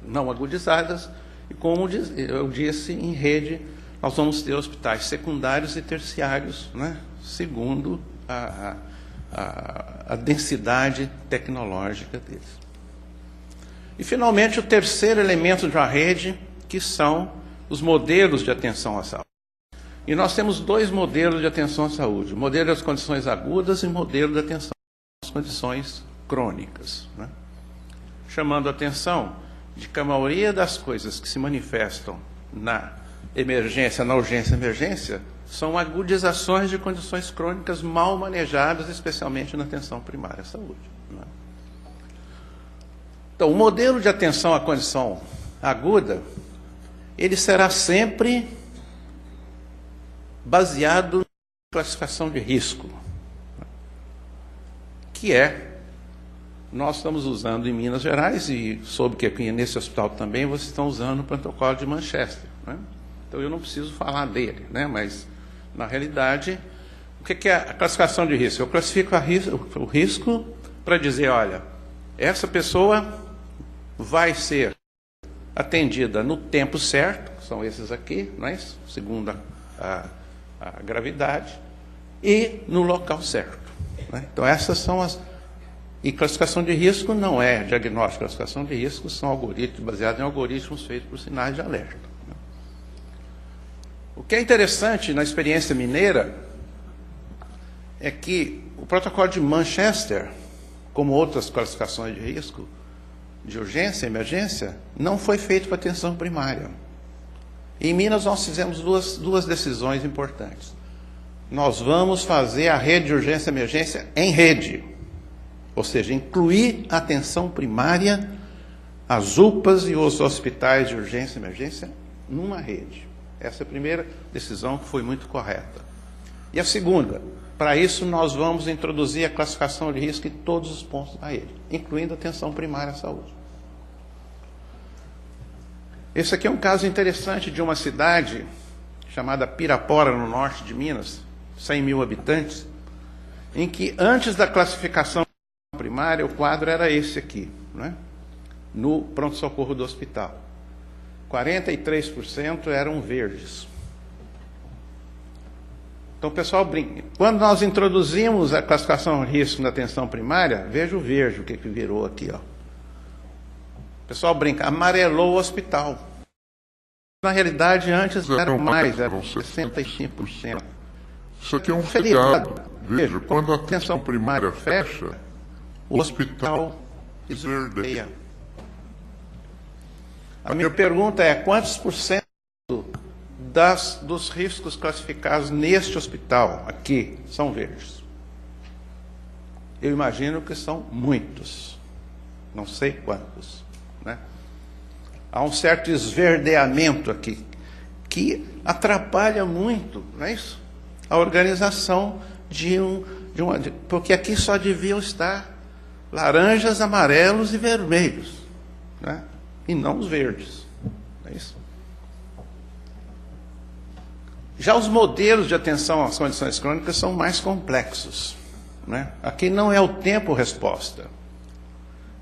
não agudizadas. E como eu disse, em rede, nós vamos ter hospitais secundários e terciários, né, segundo a densidade tecnológica deles. E, finalmente, o terceiro elemento de uma rede, que são os modelos de atenção à saúde. E nós temos 2 modelos de atenção à saúde: o modelo das condições agudas e o modelo de atenção às condições crônicas, né? Chamando a atenção de que a maioria das coisas que se manifestam na emergência, na urgência e emergência, são agudizações de condições crônicas mal manejadas, especialmente na atenção primária à saúde, né? Então, o modelo de atenção à condição aguda, ele será sempre baseado na classificação de risco, que nós estamos usando em Minas Gerais, e soube que aqui nesse hospital também vocês estão usando o protocolo de Manchester, né? Então eu não preciso falar dele, né? Mas, na realidade, o que é a classificação de risco? Eu classifico o risco para dizer, olha, Essa pessoa vai ser atendida no tempo certo, são esses aqui, não é isso? Segundo a gravidade, e no local certo. Né? Então, essas são as... E classificação de risco não é diagnóstico, classificação de risco são algoritmos baseados em algoritmos feitos por sinais de alerta. Né? O que é interessante na experiência mineira é que o protocolo de Manchester, como outras classificações de risco, de urgência e emergência, não foi feito para atenção primária. Em Minas, nós fizemos duas decisões importantes. Nós vamos fazer a rede de urgência e emergência em rede, ou seja, incluir a atenção primária, as UPAs e os hospitais de urgência e emergência numa rede. Essa é a primeira decisão que foi muito correta. E a segunda, para isso nós vamos introduzir a classificação de risco em todos os pontos da rede, incluindo a atenção primária à saúde. Esse aqui é um caso interessante de uma cidade chamada Pirapora, no norte de Minas, 100 mil habitantes, em que antes da classificação primária o quadro era esse aqui, né? No pronto-socorro do hospital. 43% eram verdes. Então o pessoal brinca. Quando nós introduzimos a classificação de risco na atenção primária, veja o verde, o que virou aqui, ó. O pessoal brinca, amarelou o hospital. Na realidade, antes eram mais, eram 65%. Isso aqui é um feriado. Veja, quando a atenção primária fecha, o hospital esverdeia. A minha pergunta é, quantos por cento dos riscos classificados neste hospital aqui são verdes? Eu imagino que são muitos. Não sei quantos. Né? Há um certo esverdeamento aqui, que atrapalha muito, não é isso? A organização porque aqui só deviam estar laranjas, amarelos e vermelhos, né? E não os verdes, não é isso? Já os modelos de atenção às condições crônicas são mais complexos, né? Aqui não é o tempo-resposta.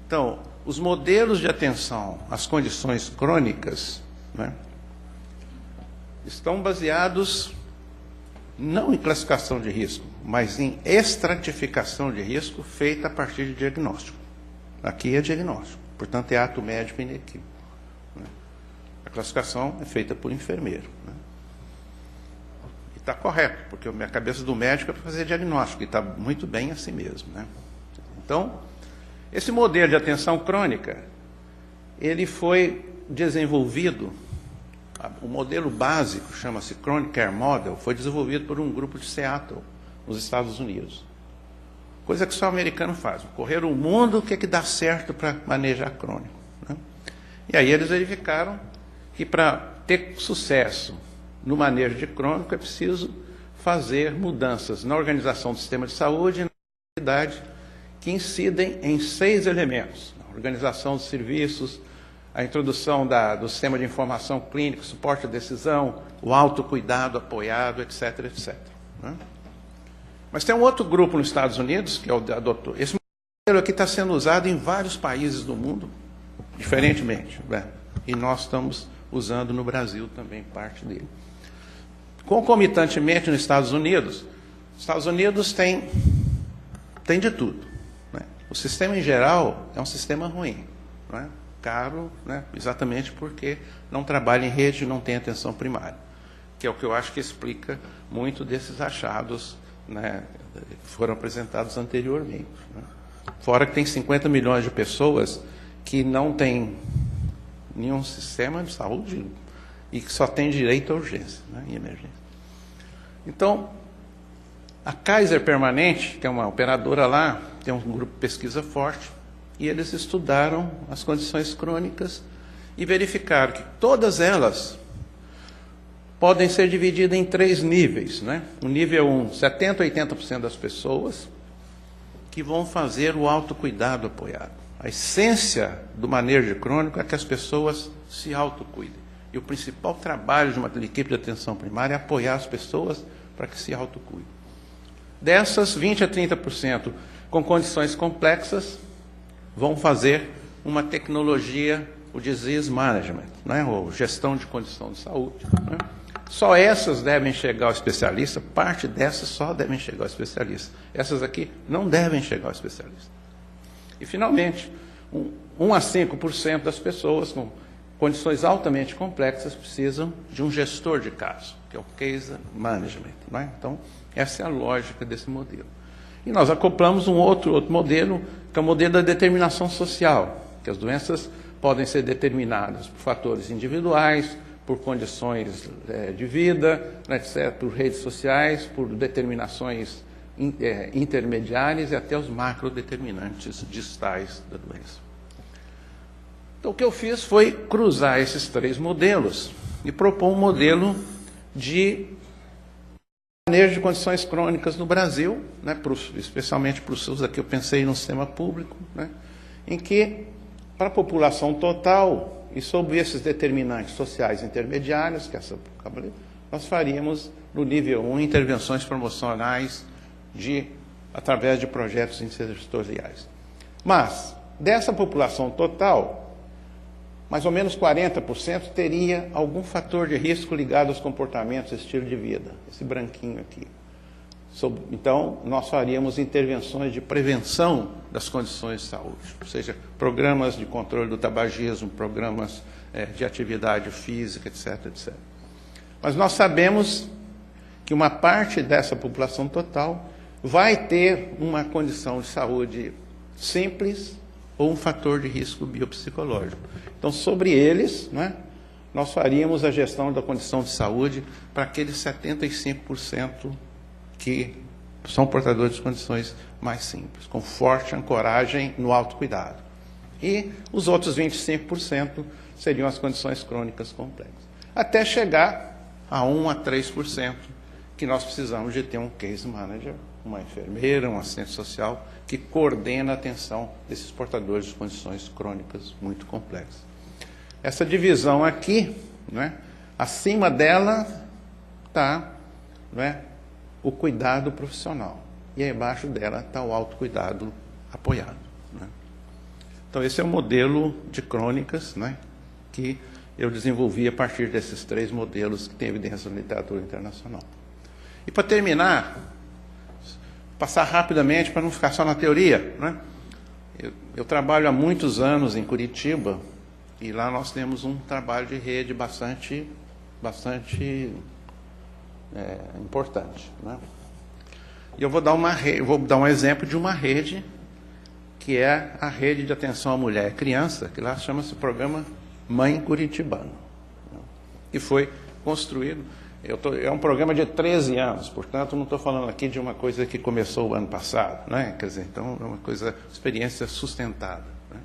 Então, os modelos de atenção às condições crônicas, né, estão baseados não em classificação de risco, mas em estratificação de risco feita a partir de diagnóstico. Aqui é diagnóstico, portanto é ato médico inequívoco. Né? A classificação é feita por enfermeiro. Né? E está correto, porque a minha cabeça do médico é para fazer diagnóstico, e está muito bem assim mesmo. Né? Então, esse modelo de atenção crônica, ele foi desenvolvido, o modelo básico, chama-se Chronic Care Model, foi desenvolvido por um grupo de Seattle, nos Estados Unidos. Coisa que só o americano faz, correr o mundo, o que é que dá certo para manejar crônico. Né? E aí eles verificaram que para ter sucesso no manejo de crônico é preciso fazer mudanças na organização do sistema de saúde e na qualidade, que incidem em 6 elementos: a organização dos serviços, a introdução do sistema de informação clínica, suporte à decisão, o autocuidado apoiado, etc., etc. Né? Mas tem um outro grupo nos Estados Unidos que adotou. Esse modelo aqui está sendo usado em vários países do mundo, diferentemente, né? E nós estamos usando no Brasil também parte dele. Concomitantemente nos Estados Unidos tem de tudo. Né? O sistema em geral é um sistema ruim, não é? Caro, né? Exatamente porque não trabalha em rede, não tem atenção primária, que é o que eu acho que explica muito desses achados, né, que foram apresentados anteriormente. Né? Fora que tem 50 milhões de pessoas que não têm nenhum sistema de saúde e que só tem direito à urgência, né, e emergência. Então, a Kaiser Permanente, que é uma operadora lá, tem um grupo de pesquisa forte, e eles estudaram as condições crônicas e verificaram que todas elas podem ser divididas em 3 níveis. Né? O nível 1, 70% a 80% das pessoas que vão fazer o autocuidado apoiado. A essência do manejo crônico é que as pessoas se autocuidem. E o principal trabalho de uma equipe de atenção primária é apoiar as pessoas para que se autocuidem. Dessas, 20% a 30% com condições complexas, vão fazer uma tecnologia, o disease management, né? Ou gestão de condição de saúde. Né? Só essas devem chegar ao especialista, parte dessas só devem chegar ao especialista. Essas aqui não devem chegar ao especialista. E, finalmente, 1 a 5% das pessoas com condições altamente complexas precisam de um gestor de caso, que é o case management. Né? Então, essa é a lógica desse modelo. E nós acoplamos um outro modelo, que é o modelo da determinação social, que as doenças podem ser determinadas por fatores individuais, por condições de vida, etc., por redes sociais, por determinações intermediárias e até os macrodeterminantes distais da doença. Então, o que eu fiz foi cruzar esses 3 modelos e propor um modelo de manejo de condições crônicas no Brasil, né, especialmente para os SUS, aqui eu pensei no sistema público, né, em que, para a população total, e sob esses determinantes sociais intermediários, que nós faríamos, no nível 1, intervenções promocionais através de projetos intersetoriais. Mas, dessa população total, mais ou menos 40% teria algum fator de risco ligado aos comportamentos e estilo de vida, esse branquinho aqui. Então, nós faríamos intervenções de prevenção das condições de saúde, ou seja, programas de controle do tabagismo, programas de atividade física, etc., etc. Mas nós sabemos que uma parte dessa população total vai ter uma condição de saúde simples ou um fator de risco biopsicológico. Então, sobre eles, né, nós faríamos a gestão da condição de saúde para aqueles 75% que são portadores de condições mais simples, com forte ancoragem no autocuidado. E os outros 25% seriam as condições crônicas complexas. Até chegar a 1 a 3%, que nós precisamos de ter um case manager, uma enfermeira, um assistente social, que coordena a atenção desses portadores de condições crônicas muito complexas. Essa divisão aqui, né, acima dela está, né, o cuidado profissional. E aí abaixo dela está o autocuidado apoiado. Né? Então, esse é o modelo de crônicas, né, que eu desenvolvi a partir desses 3 modelos que tem evidência na literatura internacional. E, para terminar, passar rapidamente para não ficar só na teoria. Né? Eu trabalho há muitos anos em Curitiba e lá nós temos um trabalho de rede bastante importante. Né? E eu vou dar um exemplo de uma rede, que é a rede de atenção à mulher e criança, que lá chama-se Programa Mãe Curitibano. Né? E foi construído, é um programa de 13 anos, portanto, não estou falando aqui de uma coisa que começou o ano passado, né? Quer dizer, então, é uma experiência sustentada. Né?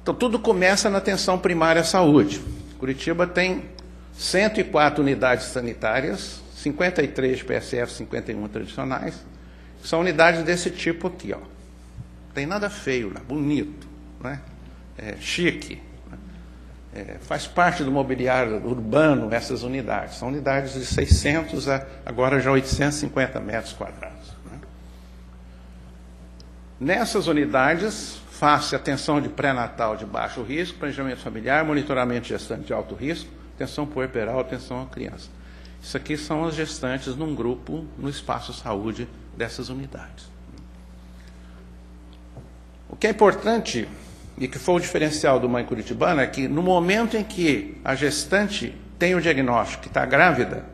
Então, tudo começa na atenção primária à saúde. Curitiba tem 104 unidades sanitárias, 53 PSF, 51 tradicionais, que são unidades desse tipo aqui. Ó. Não tem nada feio lá, bonito, né? Chique. Né? Faz parte do mobiliário urbano essas unidades. São unidades de 600 a agora já 850 metros quadrados. Né? Nessas unidades, faz-se atenção de pré-natal de baixo risco, planejamento familiar, monitoramento gestante de alto risco, atenção puerperal, atenção à criança. Isso aqui são as gestantes num grupo no espaço saúde dessas unidades. O que é importante, e que foi o diferencial do Mãe Curitibana, é que no momento em que a gestante tem o diagnóstico que está grávida,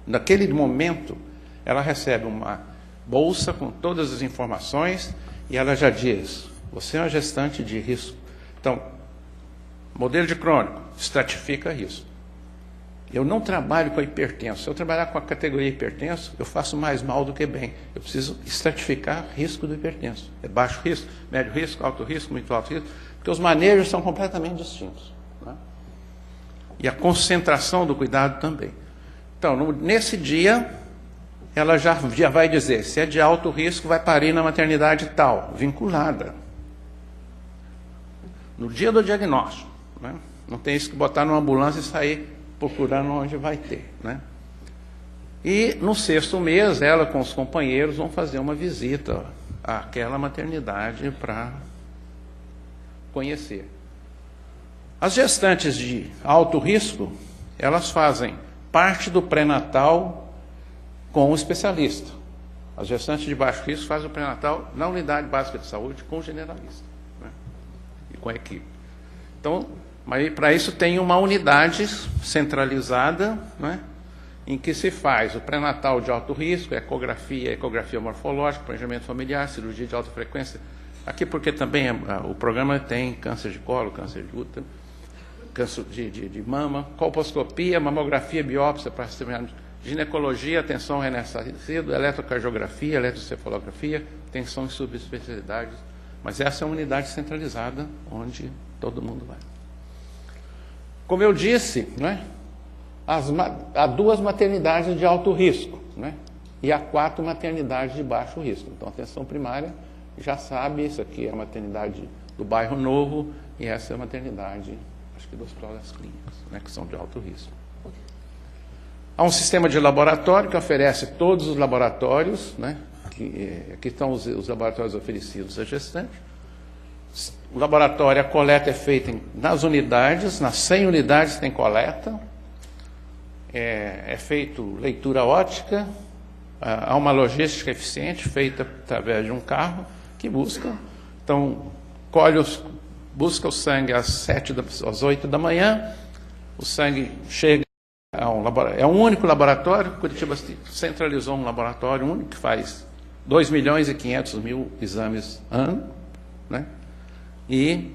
naquele momento, ela recebe uma bolsa com todas as informações e ela já diz, você é uma gestante de risco. Então, modelo de crônico, estratifica risco. Eu não trabalho com hipertenso. Se eu trabalhar com a categoria hipertenso, eu faço mais mal do que bem. Eu preciso estratificar risco do hipertenso. É baixo risco, médio risco, alto risco, muito alto risco, porque os manejos são completamente distintos. Né? E a concentração do cuidado também. Então, nesse dia, ela já vai dizer, se é de alto risco, vai parir na maternidade tal, vinculada. No dia do diagnóstico. Né? Não tem isso que botar numa ambulância e sair procurando onde vai ter. Né? E no 6º mês, ela com os companheiros vão fazer uma visita àquela maternidade para conhecer. As gestantes de alto risco, elas fazem parte do pré-natal com o especialista. As gestantes de baixo risco fazem o pré-natal na unidade básica de saúde com o generalista, né? E com a equipe. Então, mas para isso tem uma unidade centralizada, né, em que se faz o pré-natal de alto risco, ecografia morfológica, planejamento familiar, cirurgia de alta frequência. Aqui porque também o programa tem câncer de colo, câncer de útero, câncer de mama, colposcopia, mamografia, biópsia para ginecologia, atenção ao recém-nascido, eletrocardiografia, eletrocefalografia, atenção em subespecialidades. Mas essa é uma unidade centralizada onde todo mundo vai. Como eu disse, né, há 2 maternidades de alto risco, né, e há 4 maternidades de baixo risco. Então, a atenção primária já sabe, isso aqui é a maternidade do Bairro Novo e essa é a maternidade, acho que do Hospital das Clínicas, né, que são de alto risco. Há um sistema de laboratório que oferece todos os laboratórios, né, aqui estão os laboratórios oferecidos à gestante. O laboratório, a coleta é feita nas unidades, nas 100 unidades tem coleta, é feito leitura óptica, há uma logística eficiente feita através de um carro que busca, então busca o sangue às 8 da manhã, o sangue chega a um laboratório, é um único laboratório, Curitiba centralizou um laboratório único que faz 2.500.000 exames ano, né? E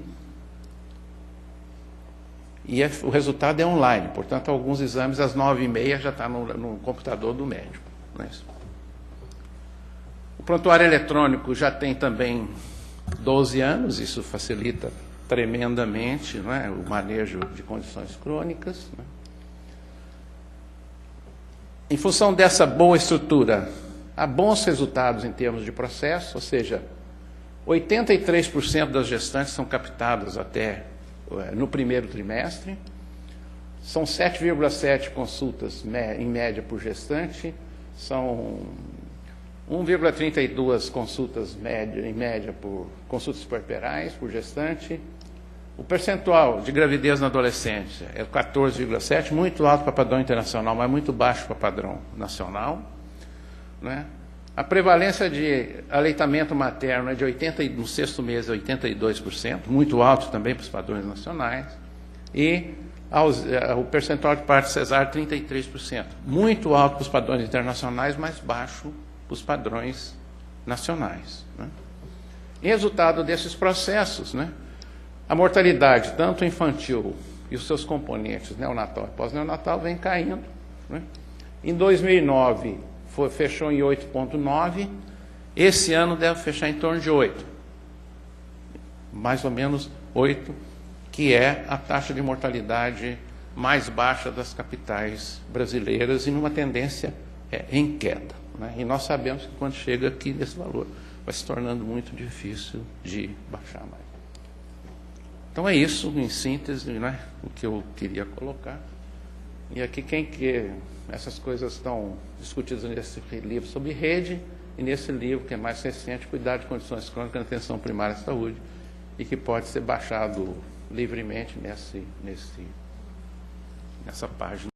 o resultado é online, portanto, alguns exames às 9h30 já está no computador do médico. Né? O prontuário eletrônico já tem também 12 anos, isso facilita tremendamente, né, o manejo de condições crônicas. Né? Em função dessa boa estrutura, há bons resultados em termos de processo, ou seja, 83% das gestantes são captadas até no primeiro trimestre, são 7,7 consultas em média por gestante, são 1,32 consultas em média por consultas puerperais por gestante. O percentual de gravidez na adolescência é 14,7, muito alto para padrão internacional, mas muito baixo para padrão nacional, né? A prevalência de aleitamento materno é de no 6º mês, 82%, muito alto também para os padrões nacionais. E o percentual de parto cesárea, 33%. Muito alto para os padrões internacionais, mas baixo para os padrões nacionais. Né? Em resultado desses processos, né, a mortalidade, tanto infantil e os seus componentes, neonatal e pós-neonatal, vem caindo. Né? Em 2009, fechou em 8,9, esse ano deve fechar em torno de 8, mais ou menos 8, que é a taxa de mortalidade mais baixa das capitais brasileiras e numa tendência em queda. Né? E nós sabemos que quando chega aqui nesse valor, vai se tornando muito difícil de baixar mais. Então é isso, em síntese, né, o que eu queria colocar. E aqui essas coisas estão discutidas nesse livro sobre rede e nesse livro que é mais recente, Cuidar de Condições Crônicas na Atenção Primária à Saúde, e que pode ser baixado livremente nessa página.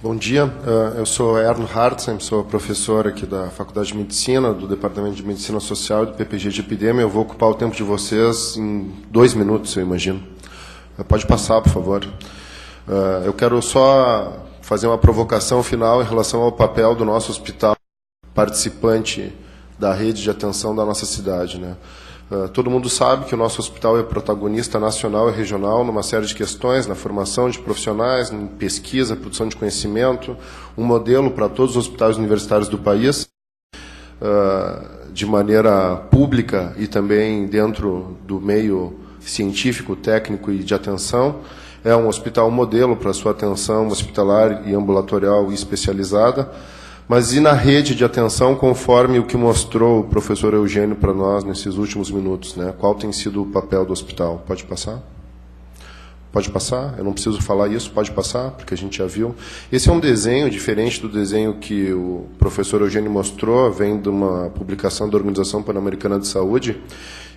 Bom dia, eu sou Erno Hartzheim, sou professor aqui da Faculdade de Medicina, do Departamento de Medicina Social e do PPG de Epidemia. Eu vou ocupar o tempo de vocês em 2 minutos, eu imagino. Pode passar, por favor. Eu quero só fazer uma provocação final em relação ao papel do nosso hospital participante da rede de atenção da nossa cidade, né? Todo mundo sabe que o nosso hospital é protagonista nacional e regional numa série de questões, na formação de profissionais, em pesquisa, produção de conhecimento, um modelo para todos os hospitais universitários do país, de maneira pública e também dentro do meio científico, técnico e de atenção. é um hospital modelo para sua atenção hospitalar e ambulatorial e especializada, mas e na rede de atenção, conforme o que mostrou o professor Eugênio para nós nesses últimos minutos, né? Qual tem sido o papel do hospital? Pode passar? Pode passar? Eu não preciso falar isso, pode passar, porque a gente já viu. Esse é um desenho diferente do desenho que o professor Eugênio mostrou, vem de uma publicação da Organização Pan-Americana de Saúde,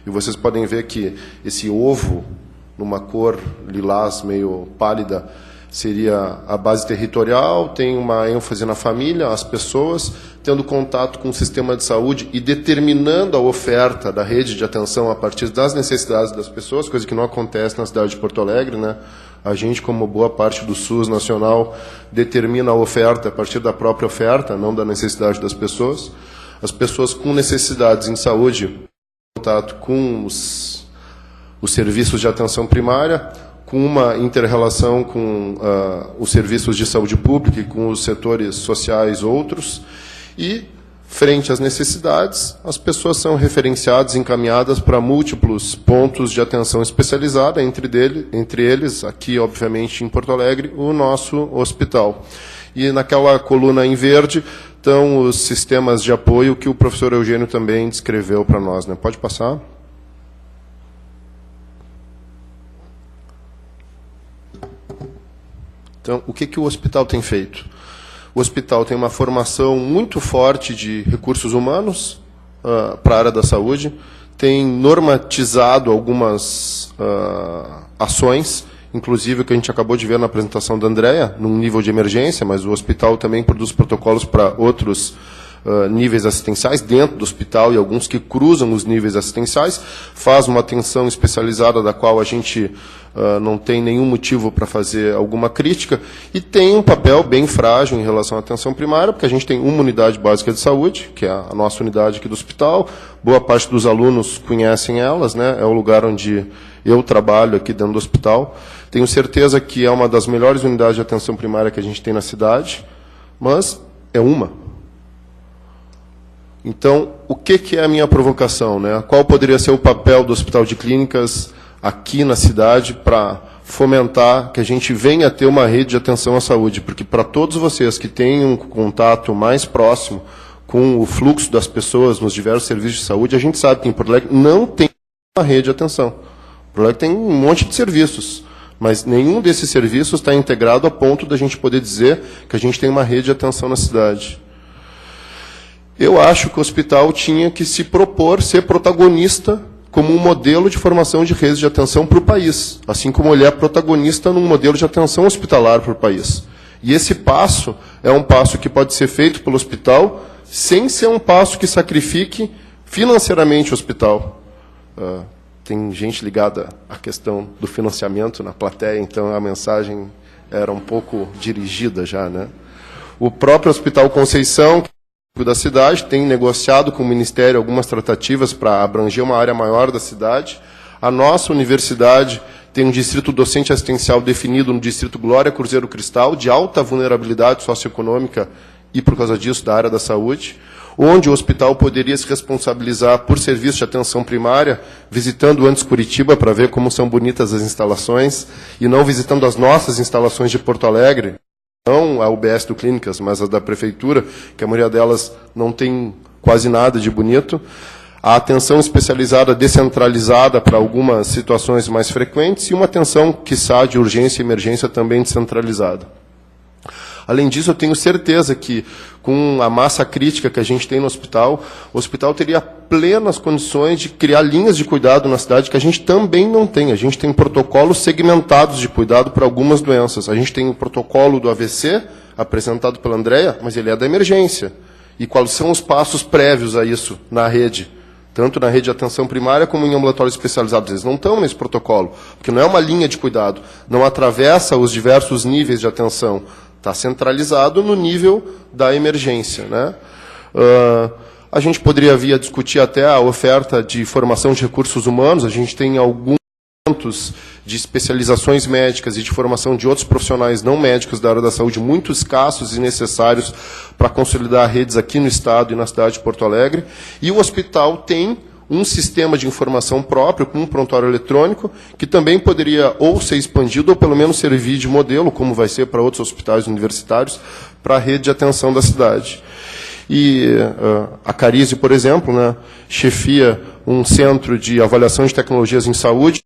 e vocês podem ver que esse ovo, numa cor lilás meio pálida, seria a base territorial, tem uma ênfase na família, as pessoas, tendo contato com o sistema de saúde e determinando a oferta da rede de atenção a partir das necessidades das pessoas, coisa que não acontece na cidade de Porto Alegre, né? A gente, como boa parte do SUS nacional, determina a oferta a partir da própria oferta, não da necessidade das pessoas. As pessoas com necessidades em saúde, contato com os serviços de atenção primária, com uma inter-relação com os serviços de saúde pública e com os setores sociais outros, e, frente às necessidades, as pessoas são referenciadas, encaminhadas para múltiplos pontos de atenção especializada, entre eles, aqui, obviamente, em Porto Alegre, o nosso hospital. E naquela coluna em verde estão os sistemas de apoio que o professor Eugênio também descreveu para nós, né? Pode passar? Então, o que o hospital tem feito? O hospital tem uma formação muito forte de recursos humanos para a área da saúde, tem normatizado algumas ações, inclusive o que a gente acabou de ver na apresentação da Andréia, num nível de emergência, mas o hospital também produz protocolos para outros níveis assistenciais dentro do hospital e alguns que cruzam os níveis assistenciais, faz uma atenção especializada da qual a gente não tem nenhum motivo para fazer alguma crítica, e tem um papel bem frágil em relação à atenção primária, porque a gente tem uma unidade básica de saúde, que é a nossa unidade aqui do hospital, boa parte dos alunos conhecem elas, né? É o lugar onde eu trabalho aqui dentro do hospital. Tenho certeza que é uma das melhores unidades de atenção primária que a gente tem na cidade, mas é uma. Então, o que é a minha provocação, né? Qual poderia ser o papel do Hospital de Clínicas aqui na cidade para fomentar que a gente venha a ter uma rede de atenção à saúde? Porque para todos vocês que têm um contato mais próximo com o fluxo das pessoas nos diversos serviços de saúde, a gente sabe que em Porto Alegre não tem uma rede de atenção. Porto Alegre tem um monte de serviços, mas nenhum desses serviços está integrado a ponto da gente poder dizer que a gente tem uma rede de atenção na cidade. Eu acho que o hospital tinha que se propor ser protagonista como um modelo de formação de redes de atenção para o país, assim como ele é protagonista num modelo de atenção hospitalar para o país. E esse passo é um passo que pode ser feito pelo hospital sem ser um passo que sacrifique financeiramente o hospital. Tem gente ligada à questão do financiamento na plateia, então a mensagem era um pouco dirigida já, né? O próprio Hospital Conceição, da cidade, tem negociado com o Ministério algumas tratativas para abranger uma área maior da cidade. A nossa universidade tem um distrito docente assistencial definido no distrito Glória Cruzeiro Cristal, de alta vulnerabilidade socioeconômica e, por causa disso, da área da saúde, onde o hospital poderia se responsabilizar por serviços de atenção primária, visitando antes Curitiba para ver como são bonitas as instalações, e não visitando as nossas instalações de Porto Alegre, não a UBS do Clínicas, mas a da Prefeitura, que a maioria delas não tem quase nada de bonito. A atenção especializada descentralizada para algumas situações mais frequentes e uma atenção, quiçá, de urgência e emergência também descentralizada. Além disso, eu tenho certeza que, com a massa crítica que a gente tem no hospital, o hospital teria plenas condições de criar linhas de cuidado na cidade, que a gente também não tem. A gente tem protocolos segmentados de cuidado para algumas doenças. A gente tem o protocolo do AVC, apresentado pela Andréia, mas ele é da emergência. E quais são os passos prévios a isso na rede? Tanto na rede de atenção primária como em ambulatórios especializados. Eles não estão nesse protocolo, porque não é uma linha de cuidado, não atravessa os diversos níveis de atenção. Está centralizado no nível da emergência, né? A gente poderia vir a discutir até a oferta de formação de recursos humanos. A gente tem alguns pontos de especializações médicas e de formação de outros profissionais não médicos da área da saúde muito escassos e necessários para consolidar redes aqui no Estado e na cidade de Porto Alegre. E o hospital tem um sistema de informação próprio, com um prontuário eletrônico, que também poderia ou ser expandido, ou pelo menos servir de modelo, como vai ser para outros hospitais universitários, para a rede de atenção da cidade. E a Carise, por exemplo, né, chefia um centro de avaliação de tecnologias em saúde,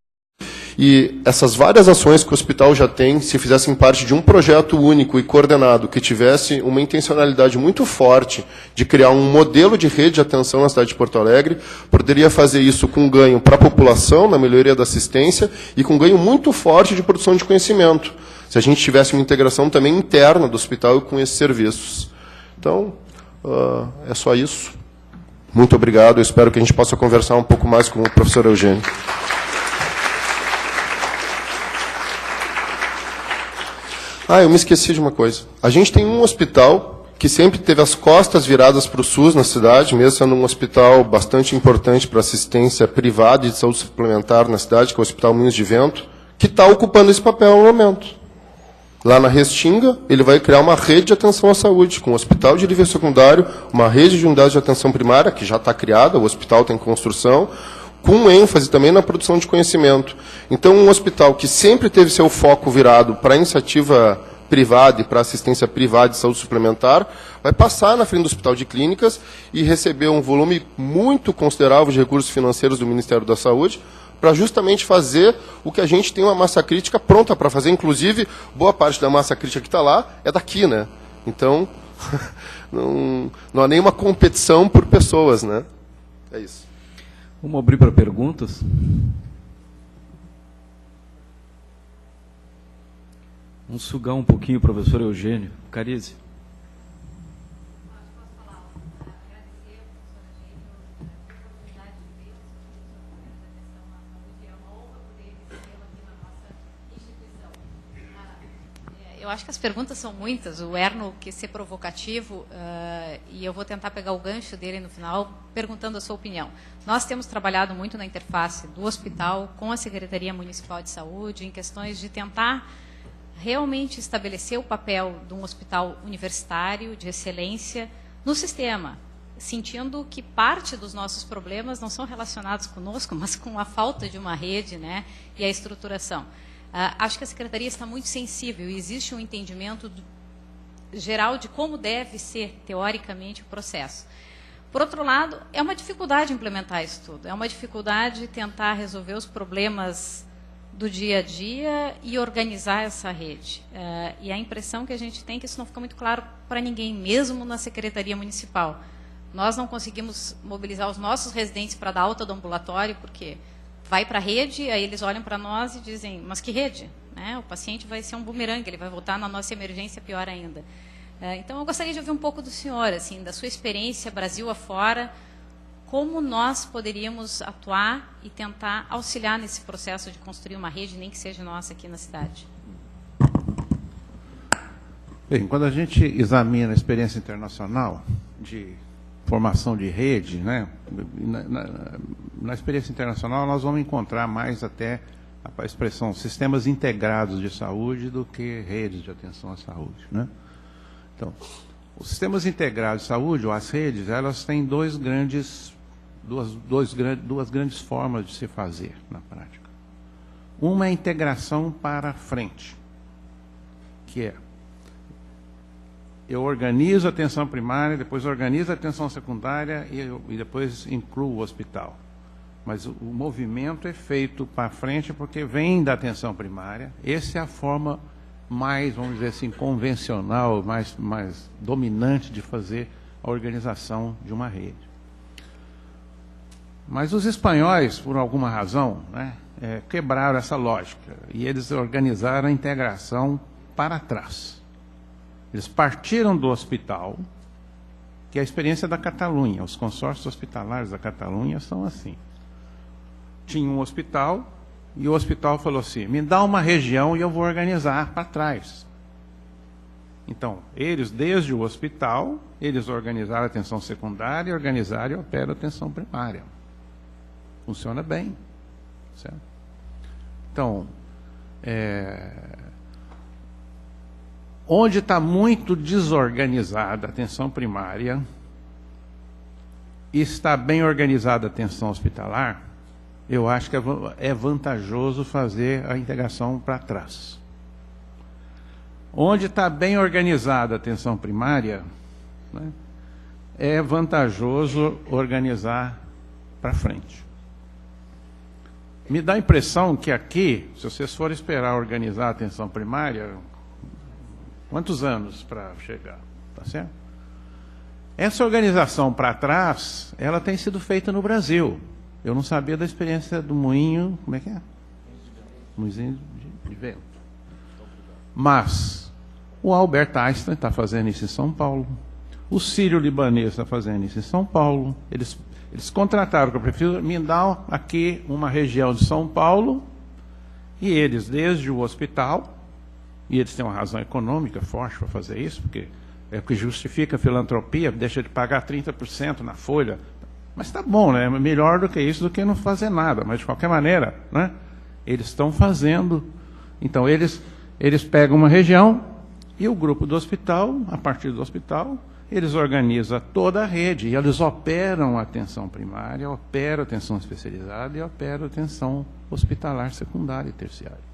e essas várias ações que o hospital já tem, se fizessem parte de um projeto único e coordenado, que tivesse uma intencionalidade muito forte de criar um modelo de rede de atenção na cidade de Porto Alegre, poderia fazer isso com ganho para a população, na melhoria da assistência, e com ganho muito forte de produção de conhecimento, se a gente tivesse uma integração também interna do hospital com esses serviços. Então, é só isso. Muito obrigado. Eu espero que a gente possa conversar um pouco mais com o professor Eugênio. Eu me esqueci de uma coisa. A gente tem um hospital que sempre teve as costas viradas para o SUS na cidade, mesmo sendo um hospital bastante importante para assistência privada e de saúde suplementar na cidade, que é o Hospital Moinhos de Vento, que está ocupando esse papel no momento. Lá na Restinga, ele vai criar uma rede de atenção à saúde, com um hospital de nível secundário, uma rede de unidades de atenção primária, que já está criada, o hospital está em construção, com ênfase também na produção de conhecimento. Então, um hospital que sempre teve seu foco virado para a iniciativa privada e para a assistência privada de saúde suplementar, vai passar na frente do Hospital de Clínicas e receber um volume muito considerável de recursos financeiros do Ministério da Saúde, para justamente fazer o que a gente tem uma massa crítica pronta para fazer. Inclusive, boa parte da massa crítica que está lá é daqui, né? Então, não há nenhuma competição por pessoas, né? É isso. Vamos abrir para perguntas. Vamos sugar um pouquinho o professor Eugênio. Carise. Eu acho que as perguntas são muitas. O Erno quis ser provocativo e eu vou tentar pegar o gancho dele no final, perguntando a sua opinião. Nós temos trabalhado muito na interface do hospital com a Secretaria Municipal de Saúde em questões de tentar realmente estabelecer o papel de um hospital universitário de excelência no sistema, sentindo que parte dos nossos problemas não são relacionados conosco, mas com a falta de uma rede, né, e a estruturação. Acho que a Secretaria está muito sensível e existe um entendimento geral de como deve ser, teoricamente, o processo. Por outro lado, é uma dificuldade implementar isso tudo, é uma dificuldade tentar resolver os problemas do dia a dia e organizar essa rede. E a impressão que a gente tem é que isso não fica muito claro para ninguém, mesmo na Secretaria Municipal. Nós não conseguimos mobilizar os nossos residentes para dar alta do ambulatório, porque vai para a rede, aí eles olham para nós e dizem, mas que rede? O paciente vai ser um bumerangue, ele vai voltar na nossa emergência pior ainda. Então, eu gostaria de ouvir um pouco do senhor, assim, da sua experiência Brasil afora, como nós poderíamos atuar e tentar auxiliar nesse processo de construir uma rede, nem que seja nossa aqui na cidade. Bem, quando a gente examina a experiência internacional de formação de rede, né, na experiência internacional nós vamos encontrar mais até a expressão sistemas integrados de saúde do que redes de atenção à saúde, né? Então, os sistemas integrados de saúde, ou as redes, elas têm duas grandes formas de se fazer na prática. Uma é a integração para frente, que é eu organizo a atenção primária, depois organizo a atenção secundária e depois incluo o hospital. Mas o movimento é feito para frente porque vem da atenção primária. Essa é a forma mais, vamos dizer assim, convencional, mais dominante de fazer a organização de uma rede. Mas os espanhóis, por alguma razão, né, quebraram essa lógica e eles organizaram a integração para trás. Eles partiram do hospital, que é a experiência da Catalunha. Os consórcios hospitalares da Catalunha são assim. Tinha um hospital, e o hospital falou assim, me dá uma região e eu vou organizar para trás. Então, eles, desde o hospital, eles organizaram a atenção secundária, organizaram e operam a atenção primária. Funciona bem. Certo? Então, onde está muito desorganizada a atenção primária, está bem organizada a atenção hospitalar, eu acho que é vantajoso fazer a integração para trás. Onde está bem organizada a atenção primária, né, é vantajoso organizar para frente. Me dá a impressão que aqui, se vocês forem esperar organizar a atenção primária, quantos anos para chegar? Tá certo? Essa organização para trás, ela tem sido feita no Brasil. Eu não sabia da experiência do moinho, como é que é? Moinho de vento. Mas o Albert Einstein está fazendo isso em São Paulo. O Sírio-Libanês está fazendo isso em São Paulo. Eles contrataram com a prefeitura, me dá aqui uma região de São Paulo, e eles, desde o hospital, e eles têm uma razão econômica forte para fazer isso, porque é o que justifica a filantropia, deixa de pagar 30% na folha. Mas está bom, né? Melhor do que isso, do que não fazer nada. Mas, de qualquer maneira, né, eles estão fazendo. Então, eles pegam uma região e o grupo do hospital, a partir do hospital, eles organizam toda a rede. E eles operam a atenção primária, operam a atenção especializada e operam a atenção hospitalar secundária e terciária.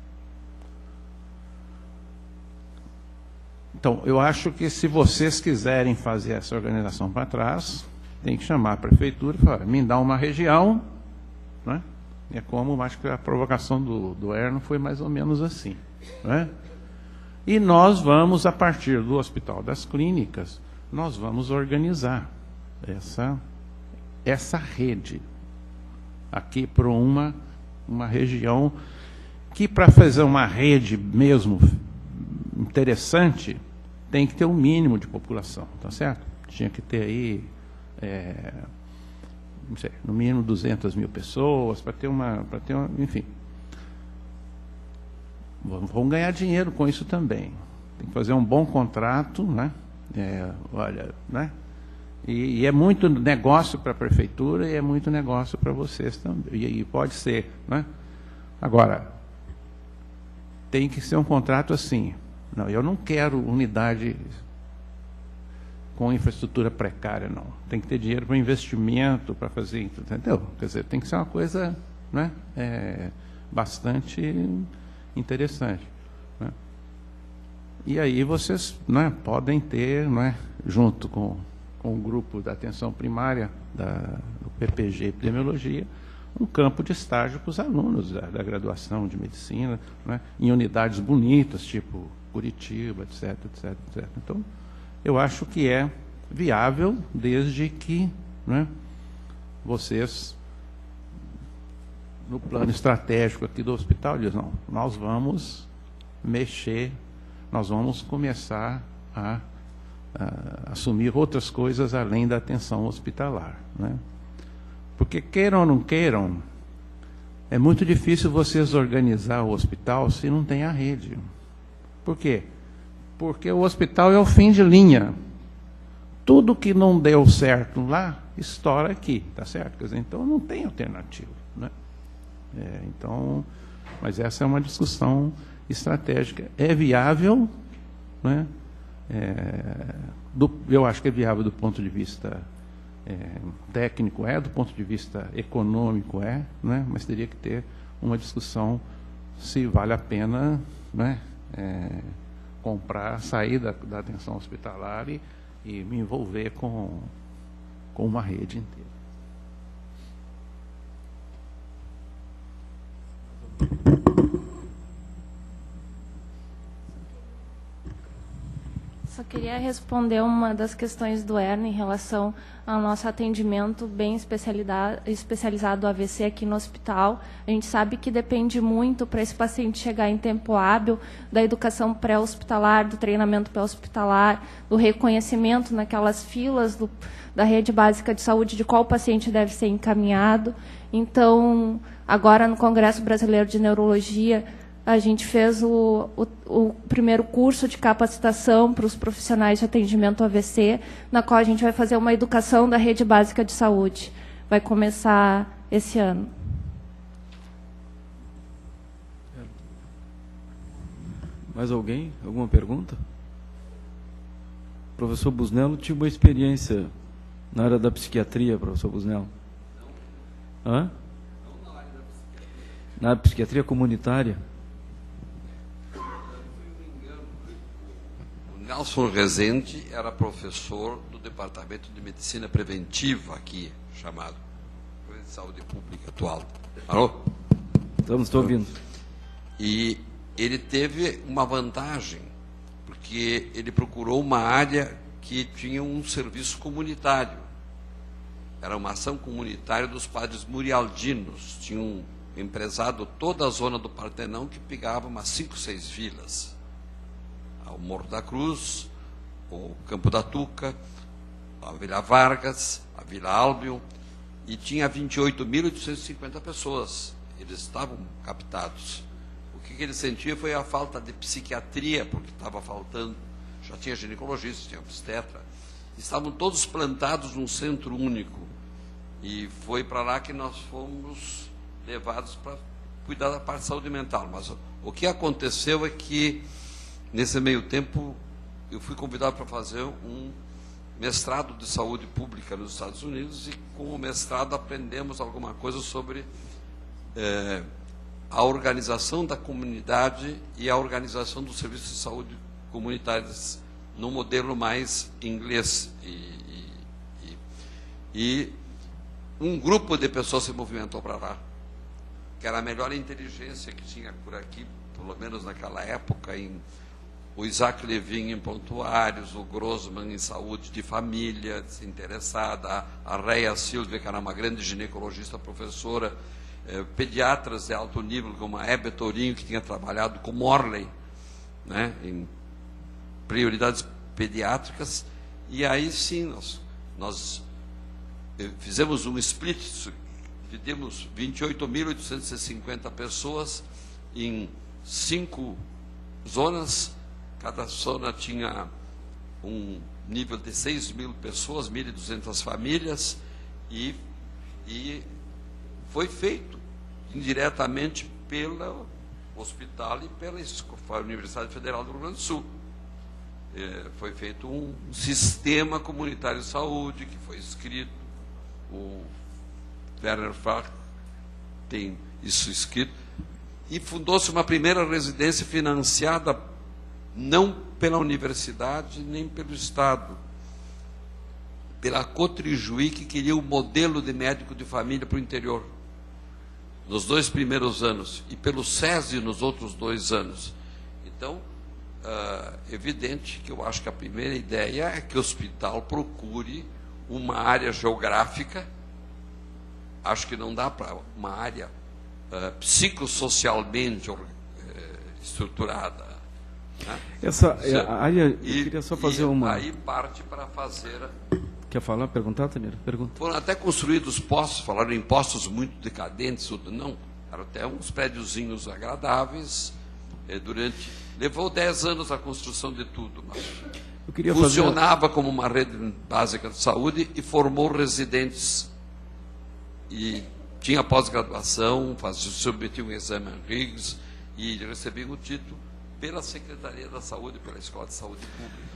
Então, eu acho que se vocês quiserem fazer essa organização para trás, tem que chamar a prefeitura e falar, me dá uma região, né? É como, acho que a provocação do Erno foi mais ou menos assim, né? E nós vamos, a partir do Hospital das Clínicas, nós vamos organizar essa rede aqui para uma região que, para fazer uma rede mesmo interessante, tem que ter um mínimo de população, tá certo? Tinha que ter aí, não sei, no mínimo 200 mil pessoas, para ter uma, enfim. Vão ganhar dinheiro com isso também. Tem que fazer um bom contrato, né? Olha, né? E é muito negócio para a prefeitura e é muito negócio para vocês também. E pode ser, né? Agora, tem que ser um contrato assim. Não, eu não quero unidade com infraestrutura precária, não. Tem que ter dinheiro para investimento, para fazer, entendeu? Quer dizer, tem que ser uma coisa, né, bastante interessante, né? E aí vocês, né, podem ter, né, junto com o grupo da atenção primária do PPG Epidemiologia, um campo de estágio para os alunos da graduação de medicina, né, em unidades bonitas, tipo Curitiba, etc, etc, etc. Então, eu acho que é viável, desde que, né, vocês, no plano estratégico aqui do hospital, dizem, não, nós vamos mexer, nós vamos começar a assumir outras coisas além da atenção hospitalar, né? Porque, queiram ou não queiram, é muito difícil vocês organizar o hospital se não tem a rede. Por quê? Porque o hospital é o fim de linha. Tudo que não deu certo lá, estoura aqui, tá certo? Quer dizer, então não tem alternativa, né? Então, mas essa é uma discussão estratégica. É viável, né? Eu acho que é viável do ponto de vista técnico, do ponto de vista econômico, né? Mas teria que ter uma discussão se vale a pena, né, sair da atenção hospitalar e me envolver com uma rede inteira. Só queria responder uma das questões do Erno em relação ao nosso atendimento bem especializado do AVC aqui no hospital. A gente sabe que depende muito para esse paciente chegar em tempo hábil da educação pré-hospitalar, do treinamento pré-hospitalar, do reconhecimento naquelas filas da rede básica de saúde de qual paciente deve ser encaminhado. Então, agora no Congresso Brasileiro de Neurologia, a gente fez o primeiro curso de capacitação para os profissionais de atendimento AVC, na qual a gente vai fazer uma educação da rede básica de saúde. Vai começar esse ano. Mais alguém? Alguma pergunta? O professor Busnello tinha uma experiência Na área da psiquiatria, professor Busnello? Hã? Não na área da psiquiatria. Na psiquiatria comunitária? O Nelson Rezende era professor do Departamento de Medicina Preventiva aqui, chamado de Saúde Pública atual. Alô? Estou ouvindo. E ele teve uma vantagem, porque ele procurou uma área que tinha um serviço comunitário. Era uma ação comunitária dos padres murialdinos. Tinham empresado toda a zona do Partenão, que pegava umas 5, 6 vilas. O Morro da Cruz, o Campo da Tuca, a Vila Vargas, a Vila Albion, e tinha 28.850 pessoas. Eles estavam captados. O que ele sentia foi a falta de psiquiatria, porque estava faltando, já tinha ginecologista, tinha obstetra. Estavam todos plantados num centro único. E foi para lá que nós fomos levados para cuidar da parte de saúde mental. Mas o que aconteceu é que, nesse meio tempo, eu fui convidado para fazer um mestrado de saúde pública nos Estados Unidos, e com o mestrado aprendemos alguma coisa sobre a organização da comunidade e a organização dos serviços de saúde comunitários no modelo mais inglês. E um grupo de pessoas se movimentou para lá, que era a melhor inteligência que tinha por aqui, pelo menos naquela época, o Isaac Levin em prontuários, o Grossman em saúde de família desinteressada, a Reia Silva, que era uma grande ginecologista, professora, pediatras de alto nível, como a Hebe Tourinho, que tinha trabalhado com Morley, né, em prioridades pediátricas. E aí sim, nós fizemos um split, dividimos 28.850 pessoas em 5 zonas. Cada zona tinha um nível de 6.000 pessoas, 1.200 famílias, e foi feito indiretamente pelo hospital e pela Universidade Federal do Rio Grande do Sul. Foi feito um sistema comunitário de saúde que foi escrito. O Werner Fach tem isso escrito. E fundou-se uma primeira residência financiada não pela universidade nem pelo Estado, pela Cotrijuí, que queria um modelo de médico de família para o interior, nos 2 primeiros anos, e pelo SESI nos outros 2 anos. Então, evidente que eu acho que a primeira ideia é que o hospital procure uma área geográfica. Acho que não dá para uma área psicossocialmente estruturada. Né? Essa área, eu queria só fazer uma... Aí parte para fazer... Quer falar, perguntar, Tamir? Pergunta. Foram até construídos postos, falaram em postos muito decadentes, não, eram até uns prédiozinhos agradáveis, levou 10 anos a construção de tudo, mas funcionava como uma rede básica de saúde e formou residentes. E tinha pós-graduação, submetia um exame Riggs e recebia o título pela Secretaria da Saúde, pela Escola de Saúde Pública.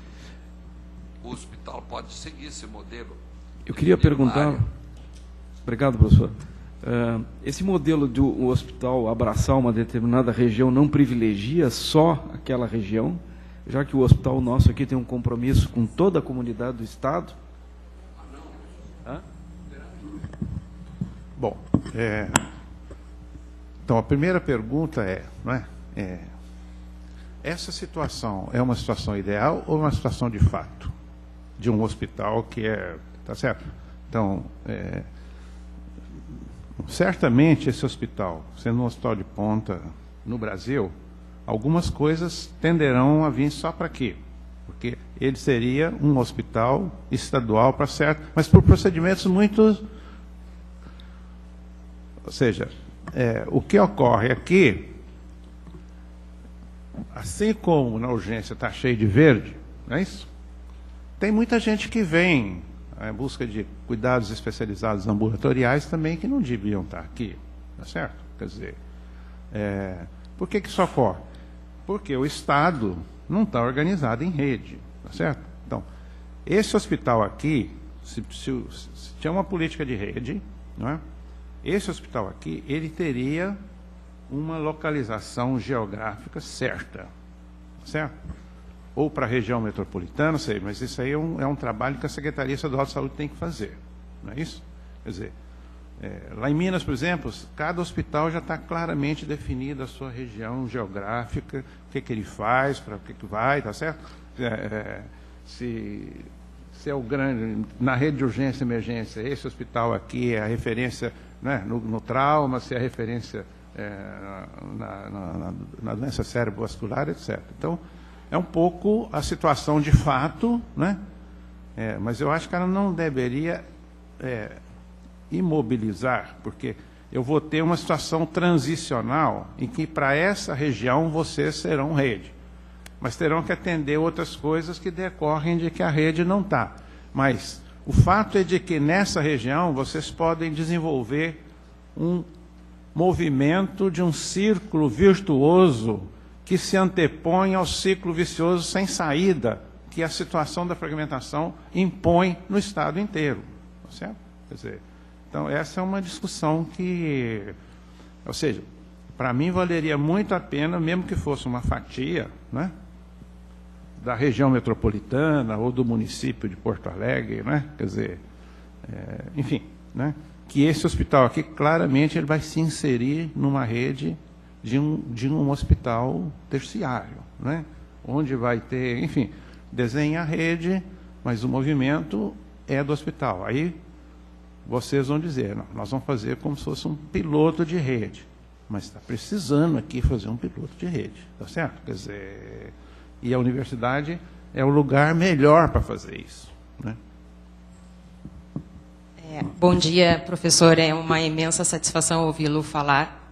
O hospital pode seguir esse modelo. Eu queria perguntar... Obrigado, professor. Esse modelo de o hospital abraçar uma determinada região não privilegia só aquela região, já que o hospital nosso aqui tem um compromisso com toda a comunidade do Estado? Bom, então a primeira pergunta essa situação é uma situação ideal ou uma situação de fato? De um hospital que tá certo? Então, certamente esse hospital, sendo um hospital de ponta no Brasil, algumas coisas tenderão a vir só para quê? Porque ele seria um hospital estadual para certo, mas por procedimentos muito... Ou seja, o que ocorre aqui, assim como na urgência está cheio de verde, não é isso? Tem muita gente que vem em busca de cuidados especializados ambulatoriais também que não deviam estar aqui, tá certo? Quer dizer, por que isso ocorre? Porque o Estado não está organizado em rede, tá certo? Então, esse hospital aqui, se tinha uma política de rede, não é? Esse hospital aqui, ele teria uma localização geográfica certa, certo? Ou para a região metropolitana, sei, mas isso aí é um trabalho que a Secretaria Estadual de Saúde tem que fazer, não é isso? Quer dizer, lá em Minas, por exemplo, cada hospital já está claramente definido a sua região geográfica, o que ele faz, para o que vai, tá certo? Se é o grande, na rede de urgência e emergência, esse hospital aqui é a referência, né, no trauma, se é a referência na doença cerebrovascular, etc. Então, é um pouco a situação de fato, né? Mas eu acho que ela não deveria imobilizar, porque eu vou ter uma situação transicional em que para essa região vocês serão rede, mas terão que atender outras coisas que decorrem de que a rede não está. Mas o fato é de que nessa região vocês podem desenvolver um movimento de um círculo virtuoso que se antepõe ao ciclo vicioso sem saída que a situação da fragmentação impõe no Estado inteiro. Certo? Quer dizer, então, essa é uma discussão que, ou seja, para mim valeria muito a pena, mesmo que fosse uma fatia, né, da região metropolitana ou do município de Porto Alegre, né, quer dizer, enfim, né, que esse hospital aqui, claramente, ele vai se inserir numa rede de um hospital terciário, né, onde vai ter, enfim, desenha a rede, mas o movimento é do hospital. Aí vocês vão dizer, não, nós vamos fazer como se fosse um piloto de rede, mas está precisando aqui fazer um piloto de rede, tá certo? Quer dizer, e a universidade é o lugar melhor para fazer isso, né? Bom dia, professor. É uma imensa satisfação ouvi-lo falar.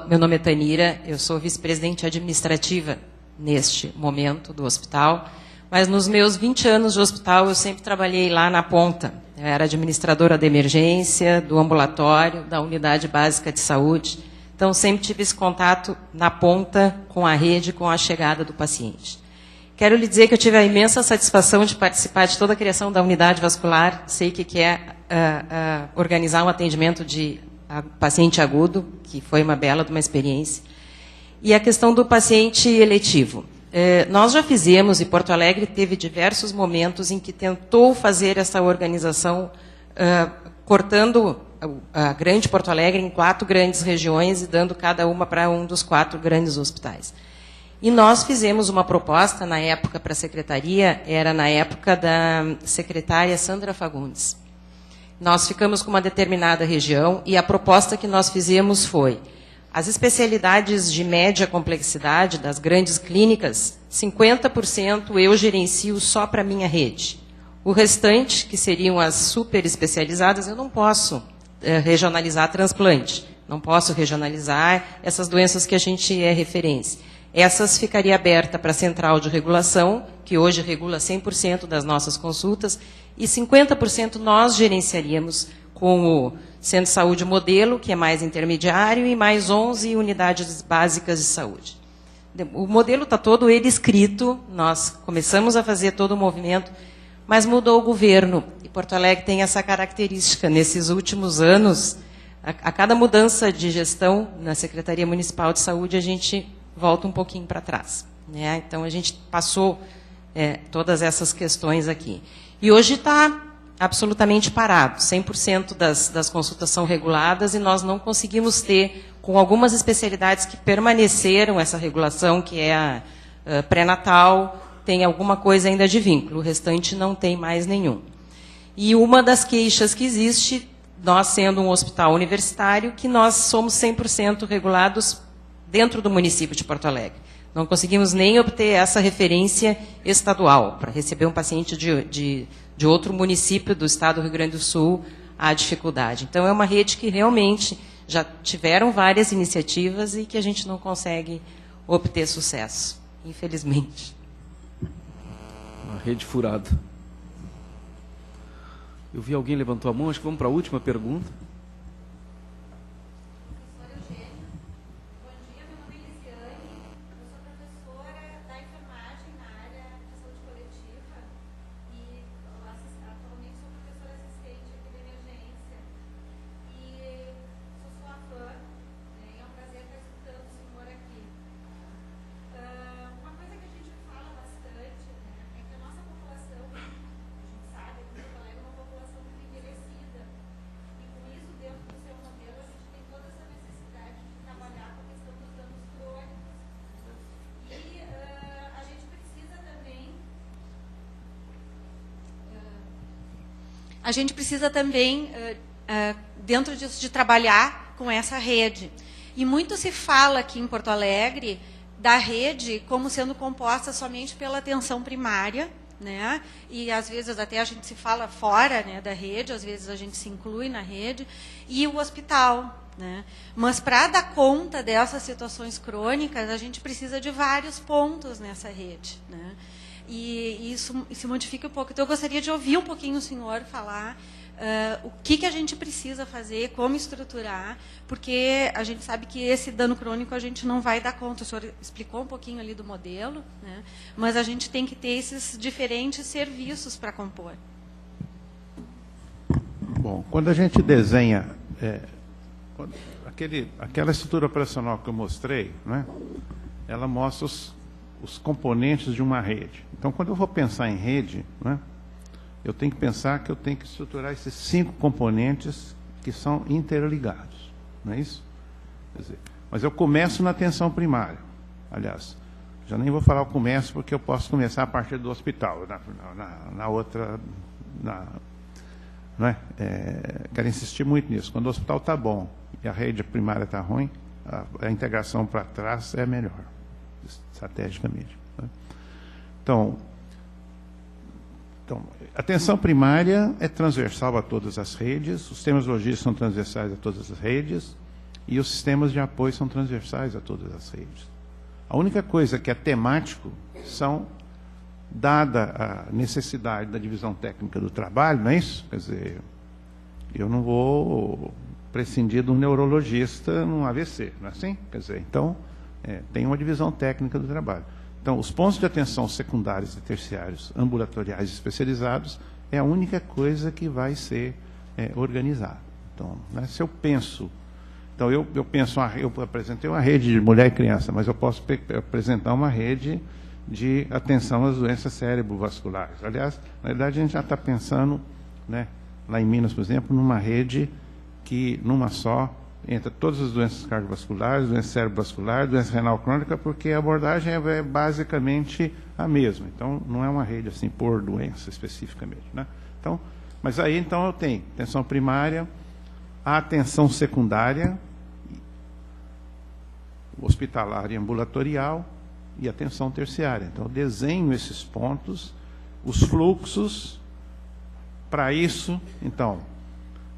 Meu nome é Tanira, eu sou vice-presidente administrativa neste momento do hospital, mas nos meus 20 anos de hospital eu sempre trabalhei lá na ponta. Eu era administradora da emergência, do ambulatório, da unidade básica de saúde. Então, sempre tive esse contato na ponta com a rede, com a chegada do paciente. Quero lhe dizer que eu tive a imensa satisfação de participar de toda a criação da unidade vascular. Sei que é organizar um atendimento de paciente agudo, que foi uma bela de uma experiência. E a questão do paciente eletivo. Nós já fizemos, e Porto Alegre teve diversos momentos em que tentou fazer essa organização, cortando a grande Porto Alegre em 4 grandes regiões e dando cada uma para um dos 4 grandes hospitais. E nós fizemos uma proposta, na época, para a secretaria, era na época da secretária Sandra Fagundes. Nós ficamos com uma determinada região e a proposta que nós fizemos foi: as especialidades de média complexidade das grandes clínicas, 50% eu gerencio só para a minha rede. O restante, que seriam as super especializadas, eu não posso regionalizar transplante, não posso regionalizar essas doenças que a gente é referência. Essas ficaria aberta para a central de regulação, que hoje regula 100% das nossas consultas, e 50% nós gerenciaríamos com o Centro de Saúde Modelo, que é mais intermediário, e mais 11 unidades básicas de saúde. O modelo está todo ele escrito, nós começamos a fazer todo o movimento, mas mudou o governo. E Porto Alegre tem essa característica. Nesses últimos anos, a cada mudança de gestão na Secretaria Municipal de Saúde, a gente volta um pouquinho para trás, né? Então, a gente passou todas essas questões aqui. E hoje está absolutamente parado. 100% das consultas são reguladas e nós não conseguimos ter, com algumas especialidades que permaneceram essa regulação, que é a pré-natal, tem alguma coisa ainda de vínculo, o restante não tem mais nenhum. E uma das queixas que existe, nós sendo um hospital universitário, que nós somos 100% regulados dentro do município de Porto Alegre. Não conseguimos nem obter essa referência estadual. Para receber um paciente de outro município do estado do Rio Grande do Sul, há dificuldade. Então, é uma rede que realmente já tiveram várias iniciativas e que a gente não consegue obter sucesso, infelizmente. Uma rede furada. Eu vi alguém levantou a mão, acho que vamos para a última pergunta. a gente precisa também, dentro disso, de trabalhar com essa rede. E muito se fala aqui em Porto Alegre da rede como sendo composta somente pela atenção primária, né? E às vezes até a gente se fala fora, né, da rede, às vezes a gente se inclui na rede, e o hospital, né? Mas para dar conta dessas situações crônicas, a gente precisa de vários pontos nessa rede, né? E isso se modifica um pouco. Então eu gostaria de ouvir um pouquinho o senhor falar o que a gente precisa fazer, como estruturar, porque a gente sabe que esse dano crônico a gente não vai dar conta. O senhor explicou um pouquinho ali do modelo, né? Mas a gente tem que ter esses diferentes serviços para compor. Bom, quando a gente desenha aquela estrutura operacional que eu mostrei, né, ela mostra os componentes de uma rede. Então, quando eu vou pensar em rede, né, eu tenho que pensar que eu tenho que estruturar esses 5 componentes que são interligados, não é isso? Quer dizer, mas eu começo na atenção primária. Aliás, já nem vou falar o começo, porque eu posso começar a partir do hospital, na outra... não é? Quero insistir muito nisso. Quando o hospital está bom e a rede primária está ruim, a integração para trás é melhor, estrategicamente. Né? Então, a atenção primária é transversal a todas as redes, os sistemas logísticos são transversais a todas as redes e os sistemas de apoio são transversais a todas as redes. A única coisa que é temático são, dada a necessidade da divisão técnica do trabalho, não é isso? Quer dizer, eu não vou prescindir de um neurologista num AVC, não é assim? Quer dizer, então, tem uma divisão técnica do trabalho. Então, os pontos de atenção secundários e terciários, ambulatoriais e especializados, é a única coisa que vai ser organizada. Então, né, se eu penso... Então, eu apresentei uma rede de mulher e criança, mas eu posso apresentar uma rede de atenção às doenças cerebrovasculares. Aliás, na verdade, a gente já está pensando, né, lá em Minas, por exemplo, numa rede que, numa só, entra todas as doenças cardiovasculares, doença cerebrovascular, doença renal crônica, porque a abordagem é basicamente a mesma. Então, não é uma rede assim por doença especificamente, né? Então, mas aí, então, eu tenho atenção primária, a atenção secundária, hospitalar e ambulatorial, e atenção terciária. Então, eu desenho esses pontos, os fluxos. Para isso, então,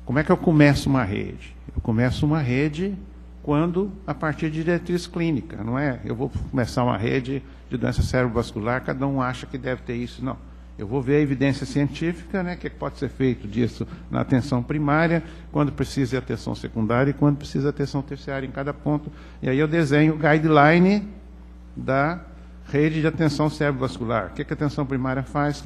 como é que eu começo uma rede? Eu começo uma rede quando, a partir de diretriz clínica, não é? Eu vou começar uma rede de doença cerebrovascular, cada um acha que deve ter isso. Não. Eu vou ver a evidência científica, né, que pode ser feito disso na atenção primária, quando precisa de atenção secundária e quando precisa de atenção terciária em cada ponto. E aí eu desenho o guideline da rede de atenção cerebrovascular. O que a atenção primária faz,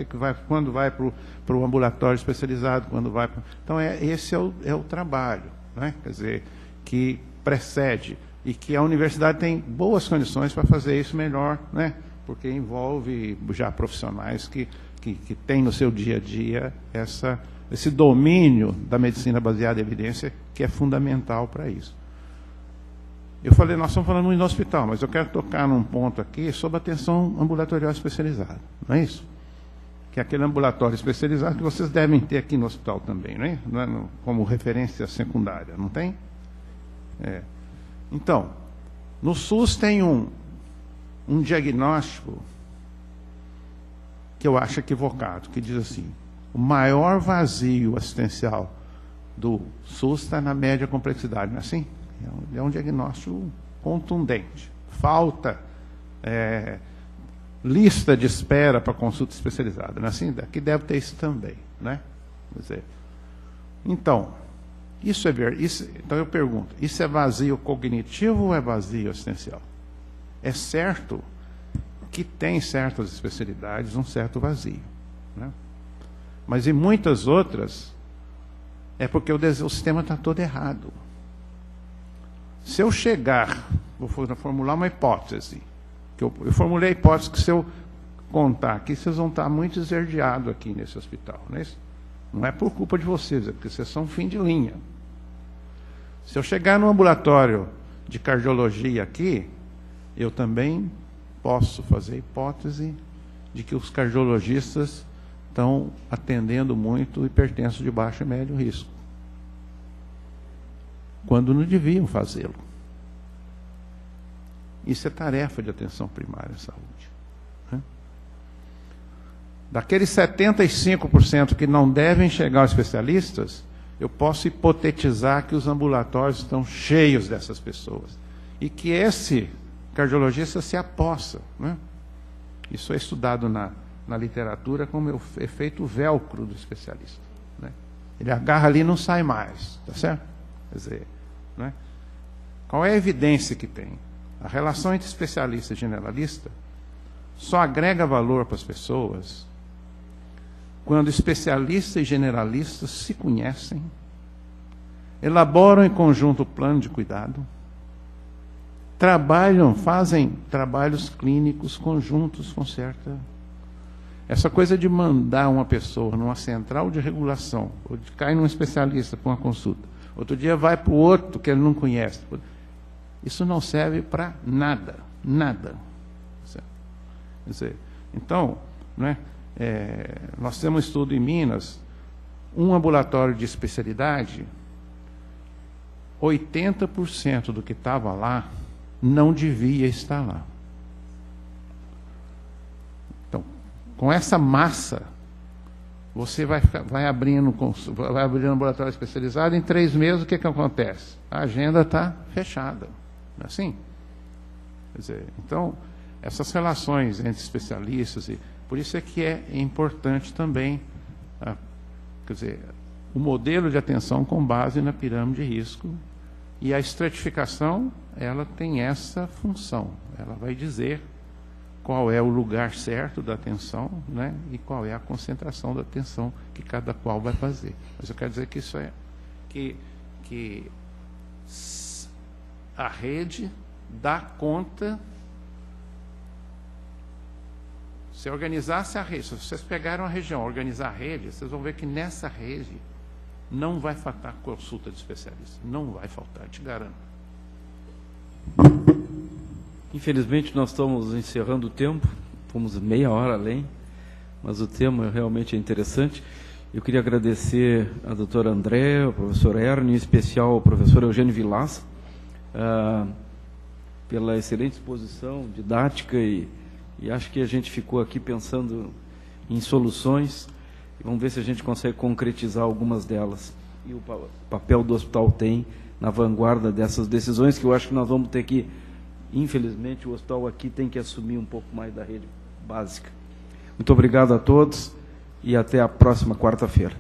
quando vai para o ambulatório especializado, quando vai para... Então, esse é o trabalho, né? Quer dizer, que precede e que a universidade tem boas condições para fazer isso melhor, né? Porque envolve já profissionais que têm no seu dia a dia esse domínio da medicina baseada em evidência, que é fundamental para isso. Eu falei, nós estamos falando muito no hospital, mas eu quero tocar num ponto aqui sobre a atenção ambulatorial especializada, não é isso? Que é aquele ambulatório especializado que vocês devem ter aqui no hospital também, não é? Não é como referência secundária, não tem? Então, no SUS tem um diagnóstico que eu acho equivocado, que diz assim, o maior vazio assistencial do SUS está na média complexidade, não é assim? É um diagnóstico contundente. Falta lista de espera para consulta especializada. Não é assim? Aqui deve ter isso também, né? Quer dizer, então, então eu pergunto, isso é vazio cognitivo ou é vazio assistencial? É certo que tem certas especialidades um certo vazio, né? Mas em muitas outras é porque o sistema está todo errado. Se eu chegar, vou formular uma hipótese, que eu formulei a hipótese que se eu contar aqui, vocês vão estar muito esverdeados aqui nesse hospital, não é isso? Não é por culpa de vocês, é porque vocês são fim de linha. Se eu chegar no ambulatório de cardiologia aqui, eu também posso fazer a hipótese de que os cardiologistas estão atendendo muito o hipertenso de baixo e médio risco, quando não deviam fazê-lo. Isso é tarefa de atenção primária à saúde, né? Daqueles 75% que não devem chegar aos especialistas, eu posso hipotetizar que os ambulatórios estão cheios dessas pessoas e que esse cardiologista se apossa, né? Isso é estudado na literatura como efeito velcro do especialista, né? Ele agarra ali e não sai mais, tá certo? Quer dizer, né? Qual é a evidência que tem? A relação entre especialista e generalista só agrega valor para as pessoas quando especialista e generalista se conhecem, elaboram em conjunto o plano de cuidado, fazem trabalhos clínicos conjuntos com certa... Essa coisa de mandar uma pessoa numa central de regulação, ou de cair num especialista para uma consulta, outro dia vai para o outro que ele não conhece, isso não serve para nada, nada. Quer dizer, então, né, nós temos um estudo em Minas, um ambulatório de especialidade, 80% do que estava lá não devia estar lá. Então, com essa massa, você vai abrindo ambulatório especializado, em 3 meses o que acontece? A agenda está fechada. Não é assim? Quer dizer, então, essas relações entre especialistas, por isso é que é importante também, quer dizer, o modelo de atenção com base na pirâmide de risco, e a estratificação, ela tem essa função, ela vai dizer qual é o lugar certo da atenção, né, e qual é a concentração da atenção que cada qual vai fazer. Mas eu quero dizer que isso é que a rede dá conta. Se organizasse a rede, se vocês pegaram a região, organizar a rede, vocês vão ver que nessa rede não vai faltar consulta de especialista. Não vai faltar, te garanto. Infelizmente, nós estamos encerrando o tempo, fomos meia hora além, mas o tema realmente é interessante. Eu queria agradecer a doutora André, ao professor Erno, em especial ao professor Eugênio Vilaça, pela excelente exposição didática, e acho que a gente ficou aqui pensando em soluções, e vamos ver se a gente consegue concretizar algumas delas. E o papel do hospital tem na vanguarda dessas decisões, que eu acho que nós vamos ter que, infelizmente, o hospital aqui tem que assumir um pouco mais da rede básica. Muito obrigado a todos e até a próxima quarta-feira.